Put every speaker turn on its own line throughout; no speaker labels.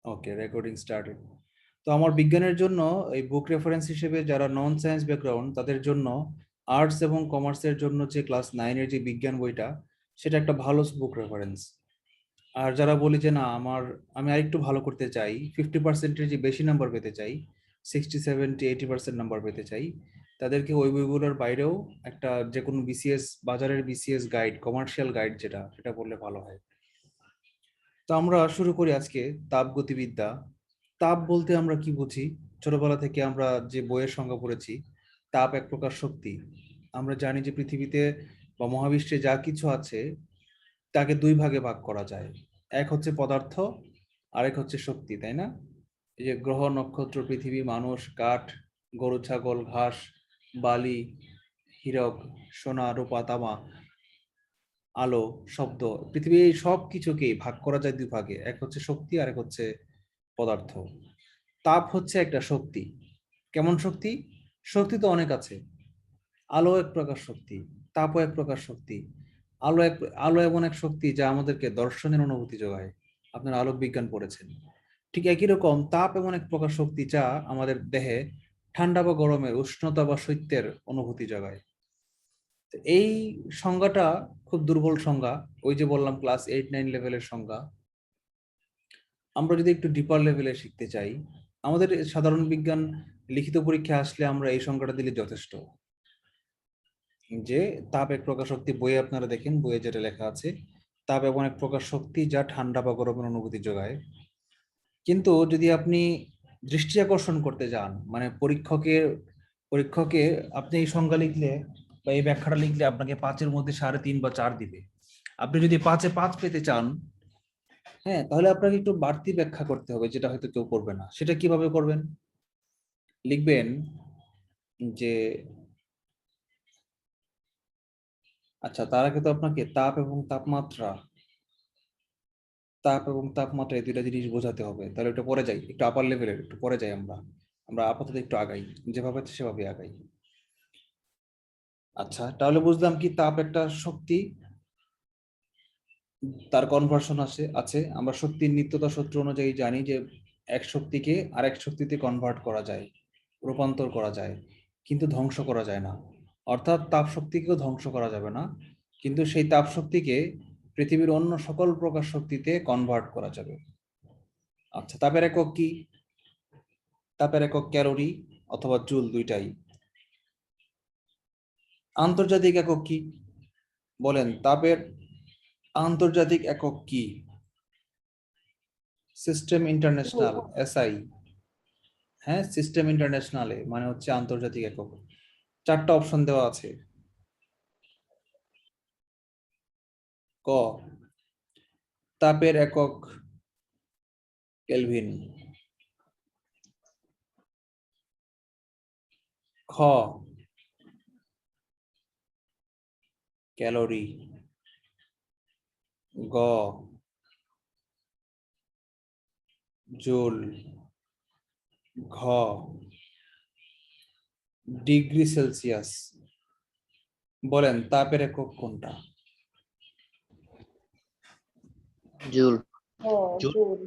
ওকে, recording started. তো আমার বিজ্ঞানের জন্য এই বুক রেফারেন্স হিসেবে যারা নন সায়েন্স ব্যাকগ্রাউন্ড তাদের জন্য আর্টস এবং কমার্সের জন্য যে ক্লাস 9-এর যে বিজ্ঞান বইটা, সেটা একটা ভালো বুক রেফারেন্স। আর যারা বলি যে না আমি আরেকটু ভালো করতে চাই, 50%-এর যে বেশি নাম্বার পেতে চাই, 60, 70, 80% নাম্বার পেতে চাই, তাদেরকে ওই বইগুলোর বাইরেও একটা যে কোনো বিসিএস, বাজারের বিসিএস গাইড, কমার্শিয়াল গাইড যেটা, সেটা পড়লে ভালো হয়। তো আমরা শুরু করি আজকে তাপগতিবিদ্যা। তাপ বলতে আমরা কি বুঝি? ছোটবেলা থেকে আমরা যে বইয়ের সংজ্ঞা পড়েছি, তাপ এক প্রকার শক্তি। আমরা জানি যে পৃথিবীতে বা মহাবিশ্বে যা কিছু আছে তাকে দুই ভাগে ভাগ করা যায়। এক হচ্ছে পদার্থ, আরেক হচ্ছে শক্তি, তাই না? এই যে গ্রহ, নক্ষত্র, পৃথিবী, মানুষ, কাঠ, গরু, ছাগল, ঘাস, বালি, হীরক, সোনা, রূপা, তামা, আলো, শব্দ, পৃথিবী, এই সব কিছুকেই ভাগ করা যায় দুই ভাগে। এক হচ্ছে শক্তি, আর এক হচ্ছে পদার্থ। তাপ হচ্ছে একটা শক্তি। কেমন শক্তি? শক্তি তো অনেক আছে। আলো এক প্রকার শক্তি, তাপও এক প্রকার শক্তি। আলো এক আলো এমন এক শক্তি যা আমাদেরকে দর্শনের অনুভূতি যোগায়। আপনারা আলোক বিজ্ঞান পড়েছেন। ঠিক একই রকম তাপ এমন এক প্রকার শক্তি যা আমাদের দেহে ঠান্ডা বা গরমের, উষ্ণতা বা শৈত্যের অনুভূতি যোগায়। তো এই সংজ্ঞাটা খুব দুর্বল সংজ্ঞা। ওই যে বললাম ক্লাস 8-9 লেভেলের সংজ্ঞা। আমরা যদি একটু ডিপার লেভেলে শিখতে চাই, আমাদের সাধারণ বিজ্ঞান লিখিত পরীক্ষা আসলে আমরা এই সংজ্ঞাটা দিলে যথেষ্ট। যে তাপ এক প্রকার শক্তি, বইয়ে আপনারা দেখেন, বইয়ে যেটা লেখা আছে, তাপ এমন এক প্রকার শক্তি যা ঠান্ডা বা গরমের অনুভূতি যোগায়। কিন্তু যদি আপনি দৃষ্টি আকর্ষণ করতে যান, মানে পরীক্ষকে আপনি এই সংজ্ঞা লিখলে বা এই ব্যাখ্যাটা লিখলে আপনাকে 5-এর মধ্যে 3.5 বা 4 দিবে। আপনি যদি 5-এ 5 পেতে চান, হ্যাঁ, তাহলে আপনাকে একটু বাড়তি ব্যাখ্যা করতে হবে, যেটা হয়তো কেউ করবে না। সেটা কিভাবে করবেন? লিখবেন যে, আচ্ছা, তার আগে তো আপনাকে তাপ এবং তাপমাত্রা এই দুইটা জিনিস বোঝাতে হবে। তাহলে একটু পরে যাই, একটু আপার লেভেলের, একটু পরে যাই। আমরা আমরা আপাতত একটু আগাই, যেভাবে আছে সেভাবে আগাই। আচ্ছা, তাহলে বুঝলাম কি তাপ একটা শক্তি, তার কনভার্সন আছে। আমরা শক্তির নিত্যতা সূত্র অনুযায়ী জানি যে এক শক্তিকে আরেক শক্তিতে কনভার্ট করা যায়, রূপান্তর করা যায়, কিন্তু ধ্বংস করা যায় না। অর্থাৎ তাপ শক্তিকেও ধ্বংস করা যাবে না, কিন্তু সেই তাপ শক্তিকে পৃথিবীর অন্য সকল প্রকার শক্তিতে কনভার্ট করা যাবে। আচ্ছা, তাপের একক কি? তাপের একক ক্যালোরি অথবা জুল, দুইটাই। আন্তর্জাতিক একক কি? বলেন, তাপের আন্তর্জাতিক একক কি? System international, SI. হ্যাঁ, সিস্টেম ইন্টারন্যাশনালে মানে হচ্ছে আন্তর্জাতিক একক। 4টা অপশন দেওয়া আছে। ক, তাপের একক কেলভিন। খ, ক্যালোরি। গ, জুল। ঘ, ডিগ্রি সেলসিয়াস। বলেন, তাপের একক কোনটা?
জুল।
জুল।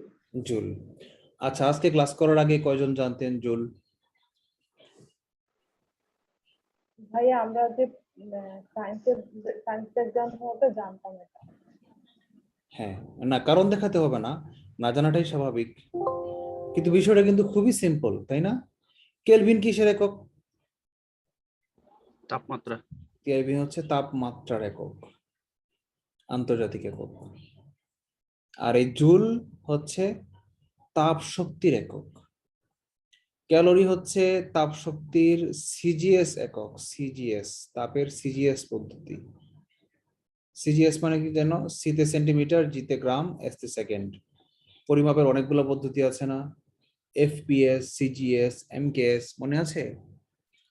জুল। আচ্ছা, আজকে ক্লাস করার আগে কয়জন জানতেন জুল?
ভাইয়া আমরা যে সায়েন্স এক্সাম হতে জানতাম এটা।
হ্যাঁ, না কারণ দেখাতে হবে না, না জানাটাই স্বাভাবিক। কিন্তু বিষয়টা কিন্তু খুবই সিম্পল, তাই না? কেলভিন কিসের একক?
তাপমাত্রা।
কেলভিন হচ্ছে তাপমাত্রার একক, আন্তর্জাতিক একক। আর এই জুল হচ্ছে তাপ শক্তির একক। ক্যালোরি হচ্ছে তাপ শক্তির সিজিএস একক। সিজিএস, তাপের সিজিএস পদ্ধতি। সিজিএস মানে কি জানো? সিতে সেন্টিমিটার, জিতে গ্রাম, এসতে সেকেন্ড। পরিমাপের অনেকগুলো পদ্ধতি আছে না? এফপিএস, সিজিএস, এমকেএস, মনে আছে?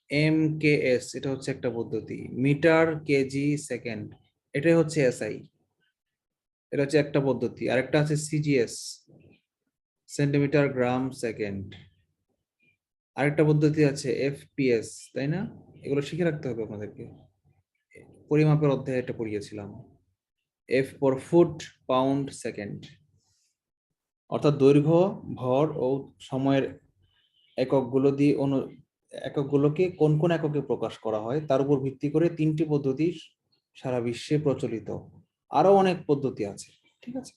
এমকেএস এটা হচ্ছে একটা পদ্ধতি। মিটার, কেজি, সেকেন্ড, এটাই হচ্ছে এসআই। এটা হচ্ছে একটা পদ্ধতি। আরেকটা আছে সিজিএস, সেন্টিমিটার, গ্রাম, সেকেন্ড। আরেকটা পদ্ধতি আছে এফপিএস, তাই না? এগুলো শিখে রাখতে হবে আপনাদেরকে, পরিমাপের অধ্যায়ে এটা পড়িয়েছিলাম। F for foot, pound, second. অর্থাৎ দৈর্ঘ্য, ভর ও সময়ের এককগুলোকে কোন কোন এককে প্রকাশ করা হয় তার উপর ভিত্তি করে 3টি পদ্ধতি সারা বিশ্বে প্রচলিত। আরো অনেক পদ্ধতি আছে, ঠিক আছে।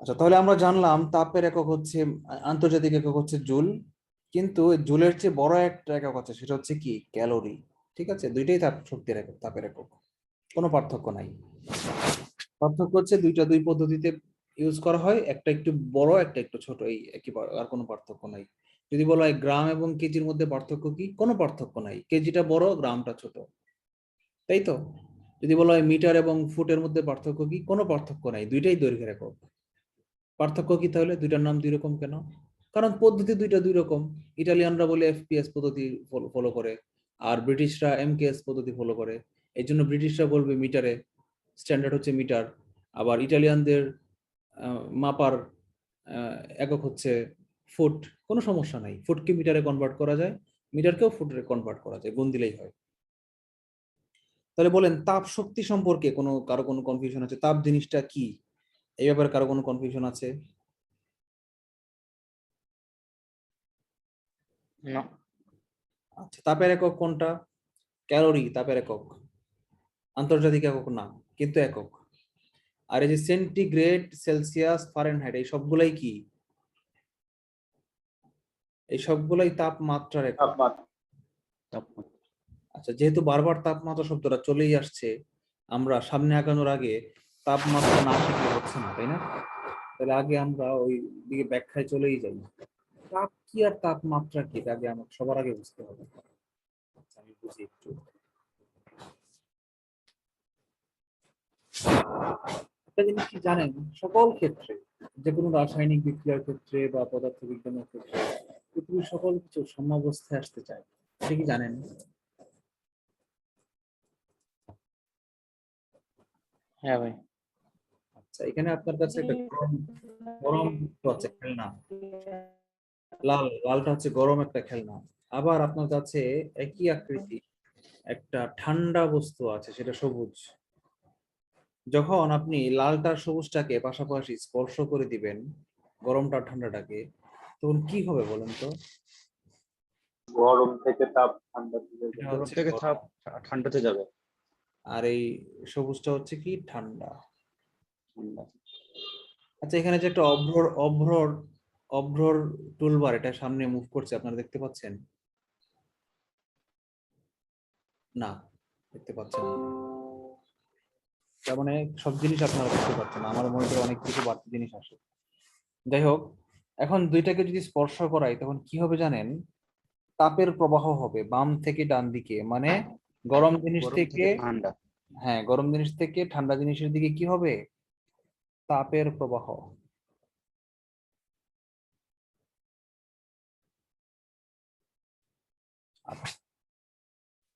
আচ্ছা, তাহলে আমরা জানলাম তাপের একক হচ্ছে আন্তর্জাতিক একক হচ্ছে জুল, কিন্তু জুলের চেয়ে বড় একটা একক আছে, সেটা হচ্ছে কি ক্যালোরি। ঠিক আছে, দুইটাই তাপ শক্তির একক, তাপের একক, কোনো পার্থক্য নাই। পার্থক্য হচ্ছে দুই পদ্ধতিতে ইউজ করা হয়, একটা একটু বড় একটা একটু ছোট, এই একই, আর কোনো পার্থক্য নাই। যদি বলা হয় গ্রাম এবং কেজির মধ্যে পার্থক্য কি, কোনো পার্থক্য নাই, কেজিটা বড় গ্রামটা ছোট, তাই তো। যদি বলা হয় মিটার এবং ফুটের মধ্যে পার্থক্য কি, কোনো পার্থক্য নাই, দুইটাই দৈর্ঘ্যের একক। পার্থক্য কি তাহলে, দুইটার নাম দুই রকম কেন? কারণ পদ্ধতি দুইটা দুই রকম। ইটালিয়ানরা বলে এফপিএস পদ্ধতি ফলো করে, আর ব্রিটিশরা এমকেএস পদ্ধতি ফলো করে। এই জন্য ব্রিটিশরা বলবে মিটারে, স্ট্যান্ডার্ড হচ্ছে মিটার। আবার ইটালিয়ানদের মাপার একক হচ্ছে ফুট। কোনো সমস্যা নাই, ফুটকে মিটারে কনভার্ট করা যায়, মিটারকেও ফুটে কনভার্ট করা যায়, গুণ দিলেই হয়। তাহলে বলেন তাপ শক্তি সম্পর্কে কারো কোনো কনফিউশন আছে? তাপ জিনিসটা কি, এই ব্যাপারে কারো কোনো কনফিউশন আছে?
না।
আচ্ছা, তাপের একক কোনটা? ক্যালোরি তাপের একক, আন্তর্জাতিক একক না, কিন্তু একক। আর এই যে সেন্টিগ্রেড, সেলসিয়াস, ফারেনহাইট, এই সবগুলাই কি? এই সবগুলাই তাপমাত্রার একক।
তাপমাত্রা।
আচ্ছা, যেহেতু বারবার তাপমাত্রা শব্দটা চলেই আসছে, আমরা সামনে আগানোর আগে তাপমাত্রা না শিখলে হচ্ছে না, তাই না? তাহলে আগে আমরা ওই দিকে ব্যাখ্যায় চলেই যাই। তাপ কি আর তাপমাত্রা কি, এটা আগে আমাকে সবার আগে বুঝতে হবে। আচ্ছা, আমি বুঝি একটু। একটা জিনিস কি জানেন, সকল ক্ষেত্রে, যে কোনো রাসায়নিক বিক্রিয়ার ক্ষেত্রে বা পদার্থবিজ্ঞানের ক্ষেত্রে পৃথিবীর সকল কিছু সাম্যাবস্থায় আসতে চায়, এটা কি জানেন?
হ্যাঁ ভাই।
আচ্ছা, এখানে আপনার কাছে একটা গরম গরম বস্তু আছে, খেলনা, লালটা হচ্ছে গরম একটা খেলনা। আবার আপনার কাছে একই আকৃতি একটা ঠান্ডা বস্তু আছে, সেটা সবুজ। যখন আপনি লালটার সবুজটাকে পাশাপাশি স্পর্শ করে দিবেন, গরমটা ঠান্ডাটাকে, তখন কি হবে বলেন তো?
গরম থেকে তাপ ঠান্ডাতে
এটা
যাবে।
গরম
হচ্ছে
থেকে
গরম,
তাপ ঠান্ডাতে যাবে।
আর এই সবুজটা হচ্ছে কি ঠান্ডা।
ঠান্ডা।
আচ্ছা, এখানে যে একটা অভ্রর টুলবার, এটা সামনে মুভ করছে, আপনারা দেখতে পাচ্ছেন? না, দেখতে পাচ্ছেন না। তার মানে সব জিনিস আপনারা দেখতে পাচ্ছেন, আমার মনে অনেক কিছু বাড়তি জিনিস আসে। যাই হোক, এখন দুইটাকে যদি স্পর্শ করাই তখন কি হবে জানেন? তাপের প্রবাহ হবে বাম থেকে ডান দিকে, মানে গরম জিনিস
গরম
থেকে,
থেকে ঠান্ডা।
হ্যাঁ, গরম জিনিস থেকে ঠান্ডা জিনিসের দিকে কি হবে? তাপের প্রবাহ। আচ্ছা,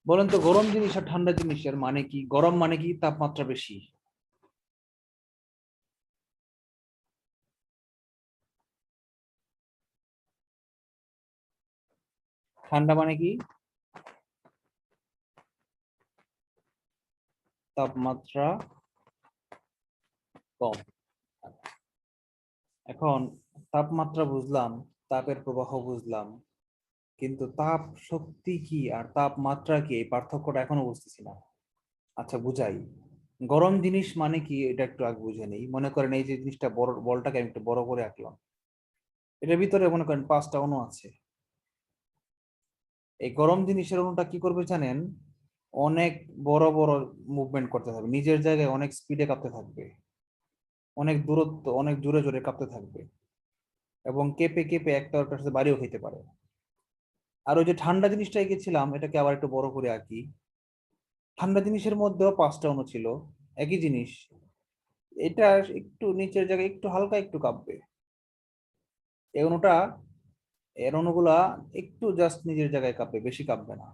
বলেন তো গরম জিনিস আর ঠান্ডা জিনিসের মানে কি? গরম মানে কি তাপমাত্রা বেশি, ঠান্ডা মানে কি তাপমাত্রা কম। এখন তাপমাত্রা বুঝলাম, তাপের প্রবাহ বুঝলাম, কিন্তু তাপ শক্তি কি আর তাপমাত্রা কি, এই পার্থক্যটা এখনো বুঝতেছি না। আচ্ছা, বুঝাই। গরম জিনিস মানে কি এটা একটু আগে বুঝে নেই। মনে করেন এই যে জিনিসটা, বড় বলটাকে আমি একটু বড় করে আঁকলাম, এটার ভিতরে মনে করেন 5টা অণু আছে। এই গরম জিনিসের অণুটা কি করবে জানেন? অনেক বড় বড় মুভমেন্ট করতে থাকবে, নিজের জায়গায় অনেক স্পিডে কাঁপতে থাকবে, অনেক দূরত্ব, অনেক জোরে জোরে কাঁপতে থাকবে, এবং কেঁপে কেঁপে একটা ওটার সাথে বাড়িও খেতে পারে। আর ওই যে ঠান্ডা জিনিসটা এঁকেছিলাম, এটাকে আবার একটু বড় করে আঁকি। ঠান্ডা জিনিসের মধ্যেও 5টা অণু ছিল, একই জিনিস, এটা একটু নিচের জায়গায় একটু হালকা একটু কাঁপবে। এই অণুটা, এর অণুগুলা একটু জাস্ট নিজের জায়গায় কাঁপবে, বেশি কাঁপবে না।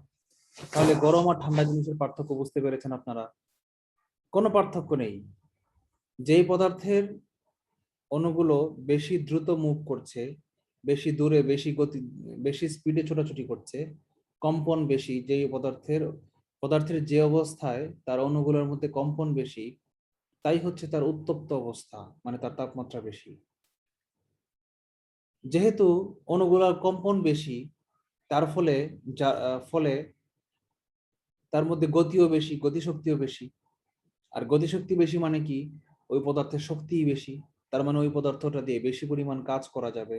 তাহলে গরম আর ঠান্ডা জিনিসের পার্থক্য বুঝতে পেরেছেন আপনারা? কোনো পার্থক্য নেই। যেই পদার্থের অণুগুলো বেশি দ্রুত মুভ করছে, বেশি দূরে, বেশি গতি, বেশি স্পিডে ছোটাছুটি করছে, কম্পন বেশি, যেই পদার্থের যে অবস্থায় তার অণুগুলোর মধ্যে কম্পন বেশি, তাই হচ্ছে তার উত্তপ্ত অবস্থা, মানে তার তাপমাত্রা বেশি। যেহেতু অণুগুলার কম্পন বেশি, তার ফলে ফলে তার মধ্যে গতিও বেশি, গতিশক্তিও বেশি। আর গতিশক্তি বেশি মানে কি, ওই পদার্থের শক্তিই বেশি, তার মানে ওই পদার্থটা দিয়ে বেশি পরিমাণ কাজ করা যাবে।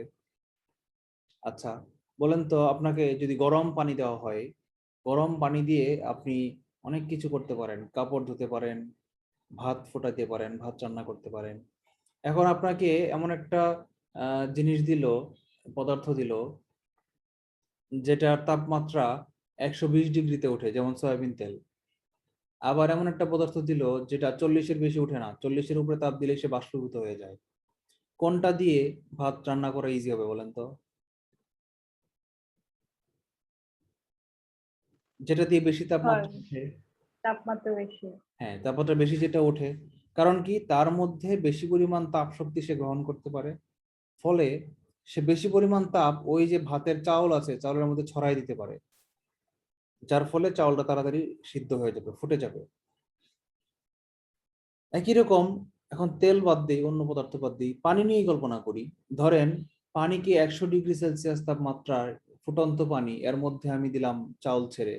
আচ্ছা, বলেন তো, আপনাকে যদি গরম পানি দেওয়া হয়, গরম পানি দিয়ে আপনি অনেক কিছু করতে পারেন, কাপড় ধুতে পারেন, ভাত ফোটাতে পারেন, ভাত রান্না করতে পারেন। এখন আপনাকে এমন একটা জিনিস দিল, পদার্থ দিল, যেটার তাপমাত্রা 120 ডিগ্রিতে ওঠে, যেমন সয়াবিন তেল। আবার এমন একটা পদার্থ দিল যেটা 40-এর বেশি ওঠে না, 40-এর উপরে তাপ দিলে সে বাষ্পীভূত হয়ে যায়। কোনটা দিয়ে ভাত রান্না করা ইজি হবে বলেন তো? যেটা দিয়ে বেশি
হয়,
তাপমাত্রা ওঠে।
তাপমাত্রা বেশি।
হ্যাঁ, তাপমাত্রা বেশি যেটা ওঠে, কারণ কি, তার মধ্যে বেশি পরিমাণ তাপ শক্তি সে গ্রহণ করতে পারে। ফলে সে বেশি পরিমাণ তাপ ওই যে ভাতের চাউল আছে, চাউলের মধ্যে ছড়াই দিতে পারে, যার ফলে চাউলটা তাড়াতাড়ি সিদ্ধ হয়ে যাবে, ফুটে যাবে। একই রকম, এখন তেল বাদ দিই, অন্য পদার্থ বাদ দিই, পানি নিয়েই কল্পনা করি। ধরেন, পানিকে 100 ডিগ্রি সেলসিয়াস তাপমাত্রায় ফুটন্ত পানি, এর মধ্যে আমি দিলাম চাউল ছেড়ে।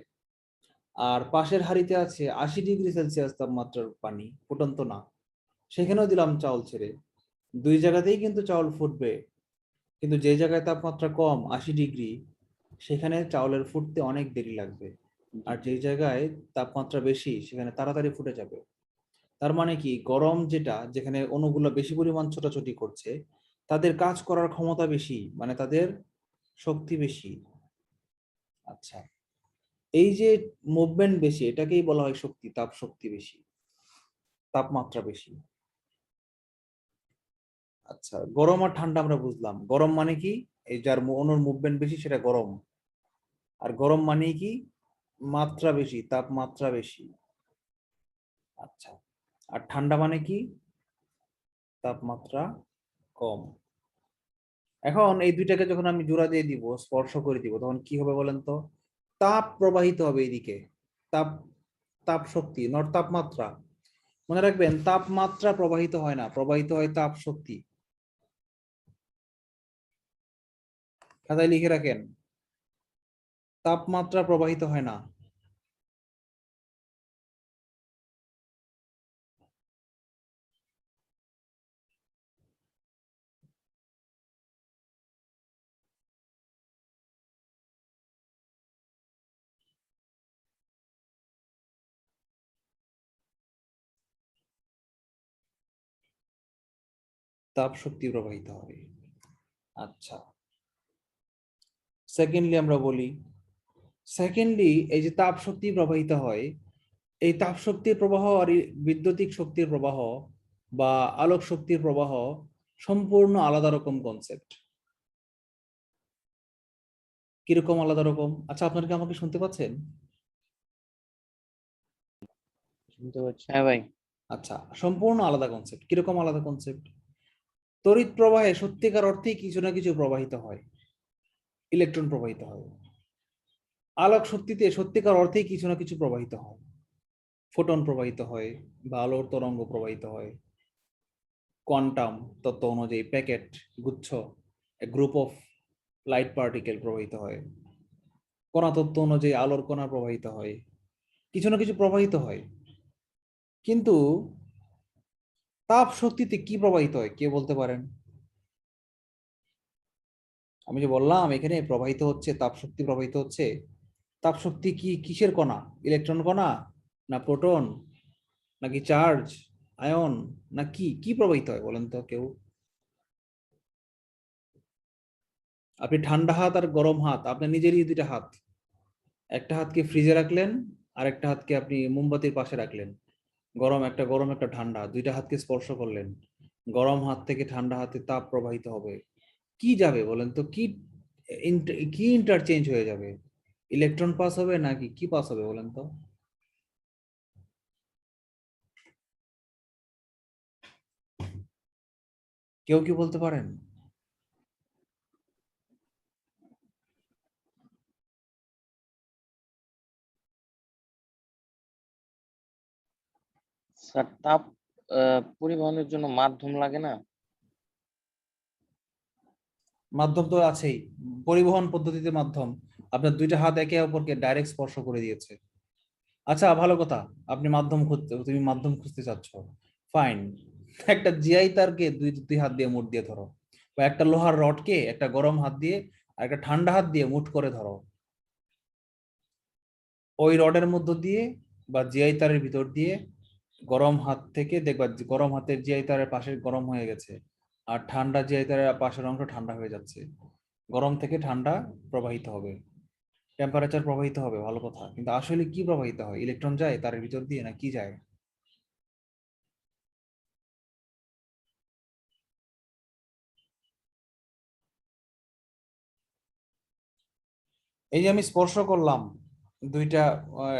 আর পাশের হাঁড়িতে আছে 80 ডিগ্রি সেলসিয়াস তাপমাত্রার পানি, ফুটন্ত না, সেখানেও দিলাম চাউল ছেড়ে। দুই জায়গাতেই কিন্তু চাউল ফুটবে, কিন্তু যে জায়গায় তাপমাত্রা কম, 80 ডিগ্রি, সেখানে চাউলের ফুটতে অনেক দেরি লাগবে। আর যে জায়গায় তাপমাত্রা বেশি, সেখানে তাড়াতাড়ি ফুটে যাবে। তার মানে কি, গরম যেটা, যেখানে অণুগুলো বেশি পরিমাণ ছোটাছুটি করছে, তাদের কাজ করার ক্ষমতা বেশি, মানে তাদের শক্তি বেশি। আচ্ছা, এই যে মুভমেন্ট বেশি, এটাকেই বলা হয় শক্তি, তাপ শক্তি বেশি, তাপমাত্রা বেশি। আচ্ছা, গরম আর ঠান্ডা আমরা বুঝলাম। গরম মানে কি, এই যার অণুর মুভমেন্ট বেশি সেটা গরম। আর গরম মানে কি, মাত্রা বেশি, তাপমাত্রা বেশি। আচ্ছা, আর ঠান্ডা মানে কি, তাপমাত্রা কম। এখন এই দুইটাকে যখন আমি জোড়া দিয়ে দিব, স্পর্শ করে দিব, তখন কি হবে বলেন তো? তাপ প্রবাহিত হবে এইদিকে। তাপ, তাপ শক্তি, নট তাপমাত্রা। মনে রাখবেন, তাপমাত্রা প্রবাহিত হয় না, প্রবাহিত হয় তাপ শক্তি। খাতায় লিখে রাখেন, তাপমাত্রা প্রবাহিত হয় না। তাপ শক্তি প্রবাহিত হবে। আচ্ছা, সেকেন্ডলি আমরা বলি, সেকেন্ডলি এই যে তাপ শক্তি প্রবাহিত হয়, এই তাপ শক্তির প্রবাহ আর এই বৈদ্যুতিক শক্তির প্রবাহ বা আলোক শক্তির প্রবাহ সম্পূর্ণ আলাদা রকম কনসেপ্ট। কিরকম আলাদা রকম? আচ্ছা, আপনারা কি আমাকে শুনতে পাচ্ছেন?
শুনতে পাচ্ছি। হ্যাঁ ভাই।
আচ্ছা, সম্পূর্ণ আলাদা কনসেপ্ট। কিরকম আলাদা কনসেপ্ট? তড়িৎ প্রবাহে সত্যিকার অর্থেই কিছু না কিছু প্রবাহিত হয়, ইলেকট্রন প্রবাহিত হয়। আলোক শক্তিতে সত্যিকার অর্থেই কিছু না কিছু প্রবাহিত হয়, ফোটন প্রবাহিত হয় বা আলোর তরঙ্গ প্রবাহিত হয়। কোয়ান্টাম তত্ত্ব অনুযায়ী প্যাকেট, গুচ্ছ, গ্রুপ অফ লাইট পার্টিকেল প্রবাহিত হয়। কণা তত্ত্ব অনুযায়ী আলোর কণা প্রবাহিত হয়, কিছু না কিছু প্রবাহিত হয়। কিন্তু তাপ শক্তিতে কি প্রবাহিত হয়, কে বলতে পারেন? আমি যে বললাম এখানে প্রবাহিত হচ্ছে, তাপ শক্তি প্রবাহিত হচ্ছে, তাপ শক্তি কি, কিসের কণা? ইলেকট্রন কণা, না প্রোটন, নাকি চার্জ, আয়ন, না কি কি প্রবাহিত হয় বলেন তো কেউ? আপনি ঠান্ডা হাত আর গরম হাত, আপনার নিজেরই দুইটা হাত, একটা হাতকে ফ্রিজে রাখলেন, আর একটা হাতকে আপনি মোমবাতির পাশে রাখলেন। গরম একটা, গরম একটা, ঠান্ডা, দুইটা হাতকে স্পর্শ করলেন। গরম হাত থেকে ঠান্ডা হাতে তাপ প্রবাহিত হবে। কি যাবে বলেন তো? কি কি ইন্টারচেঞ্জ হয়ে যাবে? ইলেকট্রন পাস হবে নাকি কি পাস হবে বলেন তো? কেউ কি বলতে পারেন?
স্যার, তাপ পরিবহনের জন্য মাধ্যম লাগে না?
মাধ্যম তো আছেই, পরিবহন পদ্ধতিতে মাধ্যম, আপনার দুইটা হাত একে অপরকে ডাইরেক্ট স্পর্শ করে দিয়েছে। আচ্ছা, ভালো কথা, আপনি মাধ্যম খুঁজতে, তুমি মাধ্যম খুঁজতে চাচ্ছ, ফাইন। একটা জিআই তারকে দুই দুই হাত দিয়ে মুঠ দিয়ে ধরো, বা একটা লোহার রডকে একটা গরম হাত দিয়ে আর একটা ঠান্ডা হাত দিয়ে মুঠ করে ধরো। ওই রডের মধ্য দিয়ে বা জিআই তারের ভিতর দিয়ে গরম হাত থেকে দেখবা যে গরম হাতের জিআই তারের পাশে গরম হয়ে গেছে, আর ঠান্ডা জিআই তারের পাশের অংশ ঠান্ডা হয়ে যাচ্ছে। গরম থেকে ঠান্ডা প্রবাহিত হবে, টেম্পারেচার প্রবাহিত হবে, ভালো কথা, কিন্তু আসলে কি প্রবাহিত হয়? ইলেকট্রন যায় তারের ভিতর দিয়ে না কি যায়? এই যে আমি স্পর্শ করলাম দুইটা,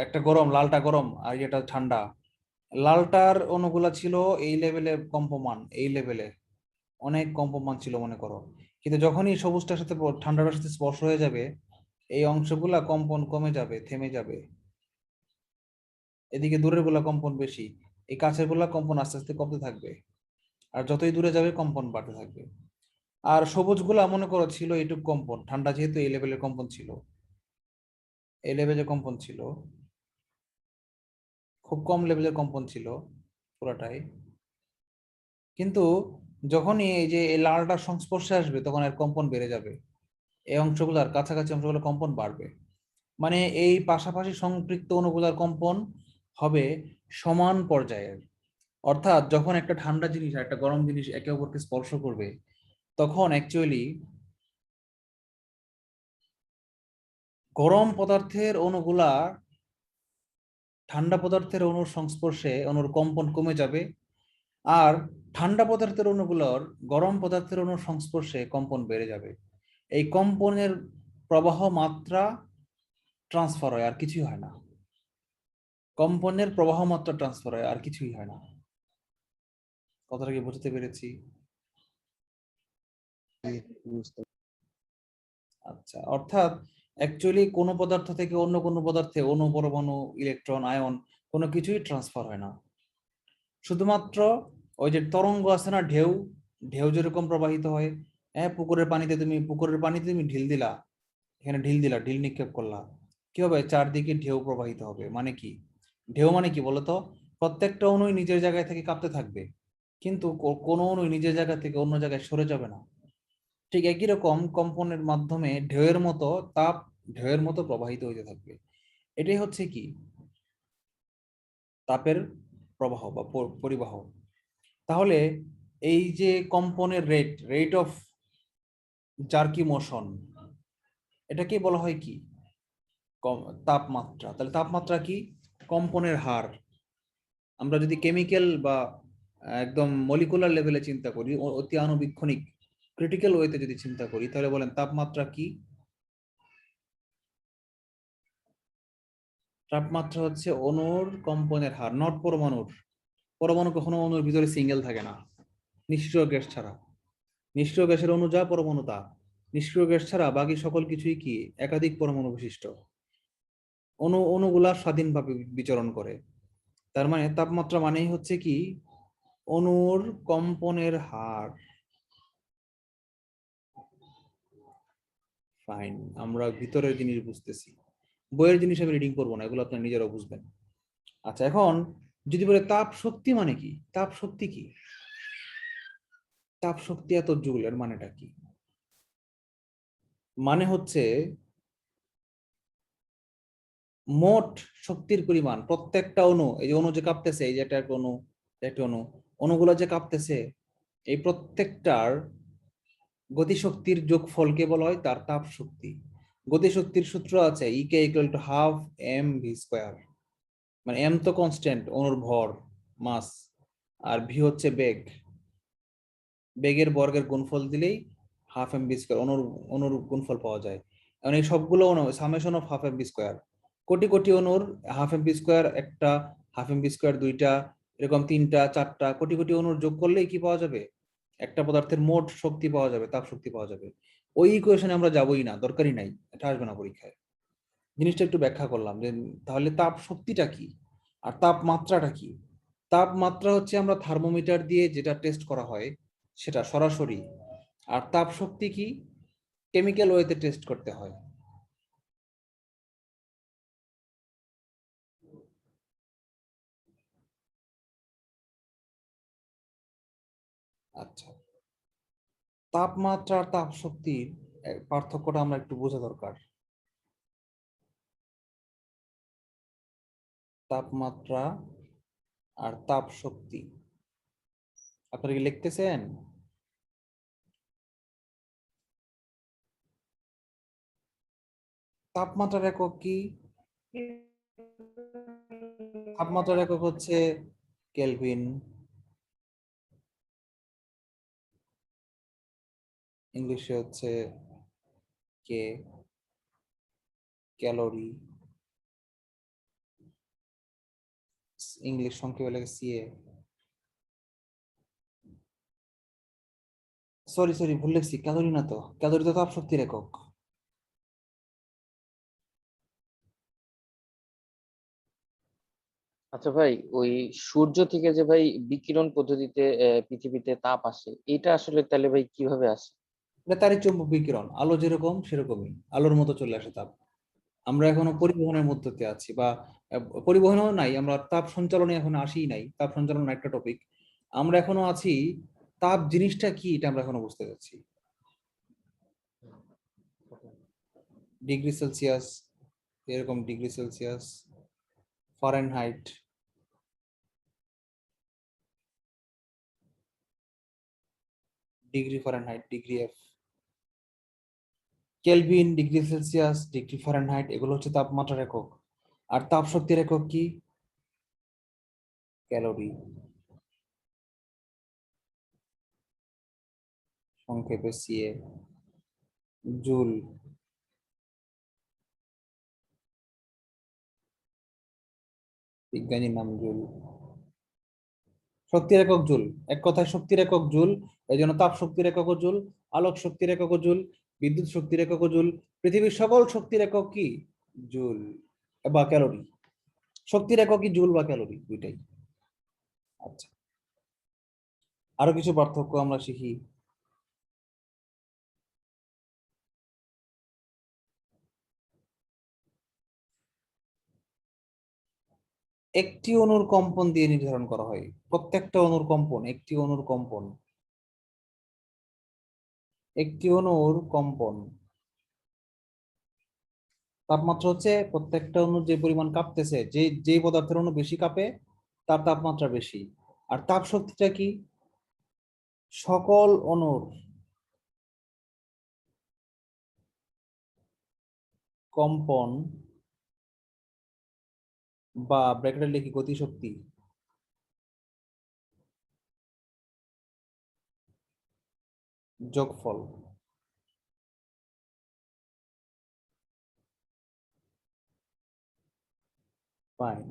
একটা গরম, লালটা গরম আর এটা ঠান্ডা। লালটার অণুগুলা ছিল এই লেভেলে কম্পমান, এই লেভেলে অনেক কম্পমান ছিল মনে করো, কিন্তু যখনই সবুজটার সাথে ঠান্ডাটার সাথে স্পর্শ হয়ে যাবে, এই অংশগুলা কম্পন কমে যাবে, থেমে যাবে। এদিকে দূরের গুলা কম্পন বেশি, এই কাছের গুলা কম্পন আস্তে আস্তে কমতে থাকবে, আর যতই দূরে যাবে কম্পন বাড়তে থাকবে। আর সবুজ গুলা মনে করো ছিল এইটুক কম্পন, ঠান্ডা যেহেতু এই লেভেলের কম্পন ছিল, এই লেভেলের কম্পন ছিল, খুব কম লেভেলের কম্পন ছিল পুরাটাই। কিন্তু যখনই এই যে এই লালটার সংস্পর্শে আসবে তখন এর কম্পন বেড়ে যাবে, এই অংশগুলোর কাছাকাছি অংশগুলো কম্পন বাড়বে। মানে এই পাশাপাশি সম্পৃক্ত অণুগুলার কম্পন হবে সমান পর্যায়ের। অর্থাৎ যখন একটা ঠান্ডা জিনিস আর একটা গরম জিনিস একে অপরকে স্পর্শ করবে, তখন অ্যাকচুয়ালি গরম পদার্থের অণুগুলা ঠান্ডা পদার্থের অণুর সংস্পর্শে অণুর কম্পন কমে যাবে, আর ঠান্ডা পদার্থের অণুগুলোর গরম পদার্থের অণুর সংস্পর্শে কম্পন বেড়ে যাবে। এই কম্পনের প্রবাহ মাত্রা ট্রান্সফার হয়, আর কিছুই হয় না। কম্পনের প্রবাহ মাত্রা ট্রান্সফার হয়, আর কিছুই হয় না। কথাটা কি বুঝতে পেরেছি? আচ্ছা, অর্থাৎ অ্যাকচুয়ালি কোনো পদার্থ থেকে অন্য কোনো পদার্থে অণু, পরমাণু, ইলেকট্রন, আয়ন কোনো কিছুই ট্রান্সফার হয় না। শুধুমাত্র ওই যে তরঙ্গ আছে না, ঢেউ, ঢেউ যেরকম প্রবাহিত হয়, হ্যাঁ, পুকুরের পানিতে তুমি ঢিল দিলা, এখানে ঢিল দিলা, ঢিল নিক্ষেপ করলা, কি হবে? চারদিকে ঢেউ প্রবাহিত হবে। মানে কি ঢেউ মানে কি বলতো? প্রত্যেকটা অণুই নিজের জায়গায় থেকে কাঁপতে থাকবে, কিন্তু কোনো অণুই নিজের জায়গা থেকে অন্য জায়গায় সরে যাবে না। ঠিক একই রকম কম্পনের মাধ্যমে ঢেউয়ের মতো তাপ ঢেউয়ের মতো প্রবাহিত হইতে থাকবে। এটাই হচ্ছে কি তাপের প্রবাহ বা পরিবাহ। তাহলে এই যে কম্পনের রেট অফ জার্কি মোশন, এটাকে বলা হয় কি? তাপমাত্রা। তাহলে তাপমাত্রা কি? কম্পনের হার। আমরা যদি কেমিক্যাল বা একদম মলিকুলার লেভেলে চিন্তা করি, অতি আণুবীক্ষণিক ক্রিটিক্যাল ওয়েতে যদি চিন্তা করি, তাহলে বলেন তাপমাত্রা কি? তাপমাত্রা হচ্ছে অণুর কম্পনের হার, নট পরমাণুর। পরমাণু কখনো অণুর ভিতরে সিঙ্গেল থাকে না, নিষ্ক্রিয় গ্যাস ছাড়া। নিষ্ক্রিয় গ্যাসের অণু যা, পরমাণু তা। নিষ্ক্রিয় গ্যাস ছাড়া বাকি সকল কিছুই কি একাধিক পরমাণু বিশিষ্ট। অণুগুলা স্বাধীনভাবে বিচরণ করে। তার মানে তাপমাত্রা মানেই হচ্ছে কি অণুর কম্পনের হার। ফাইন, আমরা ভিতরের জিনিস বুঝতেছি, বইয়ের জিনিস আমি রিডিং করবো না, এগুলো আপনারা নিজেরাও বুঝবেন। আচ্ছা, এখন যদি বলে তাপ শক্তি মানে কি? তাপ শক্তি কি? তাপ শক্তি এত জুল, এর মানেটা কি? মানে হচ্ছে মোট শক্তির পরিমাণ, প্রত্যেকটা অণু, এই যে অণু যে কাঁপতেছে, এই যে একটা অণু, একটা অণু, অণুগুলো যে কাঁপতেছে, এই প্রত্যেকটার গতিশক্তির যোগফলকে বলা হয় তার তাপ শক্তি। গতিশক্তির সূত্র আছে E K equal to half M V square. মানে এম তো কনস্ট্যান্ট, অণুর ভর, মাস, আর ভি হচ্ছে বেগ, বেগের বর্গের গুণফল দিলেই হাফ এম বি স্কোয়ার, অণুর গুণফল পাওয়া যায়। এখন এই সবগুলো অণু summation of half M B square, কোটি কোটি অণুর হাফ এম বি স্কোয়ার একটা, হাফ এম বি স্কোয়ার দুইটা, এরকম তিনটা চারটা, কোটি কোটি অণুর যোগ করলেই কি পাওয়া যাবে? একটা পদার্থের মোট শক্তি পাওয়া যাবে, তাপ শক্তি পাওয়া যাবে। ওই ইকুয়েশনে আমরা যাবোই না, দরকারই নাই, এটা আসবে না পরীক্ষায়। জিনিসটা একটু ব্যাখ্যা করলাম যে তাহলে তাপ শক্তিটা কি আর তাপমাত্রাটা কি। তাপমাত্রা হচ্ছে আমরা থার্মোমিটার দিয়ে যেটা টেস্ট করা হয় সেটা সরাসরি। আর তাপ শক্তি কি? কেমিক্যাল ওয়েতে টেস্ট করতে হয়। আচ্ছা, তাপমাত্রা আর তাপ শক্তির পার্থক্যটা আমরা একটু বোঝা দরকার। তাপমাত্রা আর তাপ শক্তি, আপনারা কি লিখতেছেন? তাপমাত্রার একক কি? তাপমাত্রার একক হচ্ছে কেলভিন, ইংলিশে হচ্ছে কে, ক্যালোরি, ইংলিশ সংক্ষেপে লেখে সিএ। সরি ভুল লিখছি, ক্যালোরি না তো, ক্যালোরি তো তাপ শক্তির একক।
আচ্ছা ভাই, ওই সূর্য থেকে যে ভাই বিকিরণ পদ্ধতিতে পৃথিবীতে তাপ আসে, এটা আসলে তাহলে ভাই কিভাবে আসে?
এটা তারই চৌম্বক বিকিরণ, আলো যেরকম সেরকমই, আলোর মতো চলে আসে তাপ। আমরা এখনো পরিবহনের মধ্যে আছি, বা পরিবহনও নাই, আমরা তাপ সঞ্চালনে এখন আসিই নাই, তাপ সঞ্চালন একটা টপিক। আমরা এখনো আছি তাপ জিনিসটা কি এটা আমরা এখনো বুঝতে যাচ্ছি। ডিগ্রি সেলসিয়াস, এরকম degree Celsius, Fahrenheit, degree Fahrenheit, degree F, kelvin, degree Celsius, degree Fahrenheit, এগুলো হচ্ছে তাপমাত্রার একক। আর তাপ শক্তির একক কি? ক্যালোরি, সংক্ষেপে সিএ, জুল, বিজ্ঞানীর নাম জুল। শক্তির একক জুল, এক কথায় শক্তির একক জুল। এই জন্য তাপ শক্তির একক জুল, আলোক শক্তির একক জুল, বিদ্যুৎ শক্তির একক জুল, পৃথিবীর সকল শক্তির একক কি? জুল বা ক্যালোরি। শক্তির একক কি জুল বা ক্যালোরি, দুইটাই। আচ্ছা, আরো কিছু পার্থক্য আমরা শিখি। একটি অণুর কম্পন দিয়ে নির্ধারণ করা হয়, প্রত্যেকটা অণুর কম্পন, একটি অণুর কম্পন, একটি অণুর কম্পন। তাপমাত্রা হচ্ছে প্রত্যেকটা অণুর যে পরিমাণ কাঁপতেছে, যে পদার্থের অণু বেশি কাঁপে তার তাপমাত্রা বেশি। আর তাপ শক্তিটা কি? সকল অণুর কম্পন, বা ব্র্যাকেটে লিখি গতিশক্তি, যোগফল। ফাইন,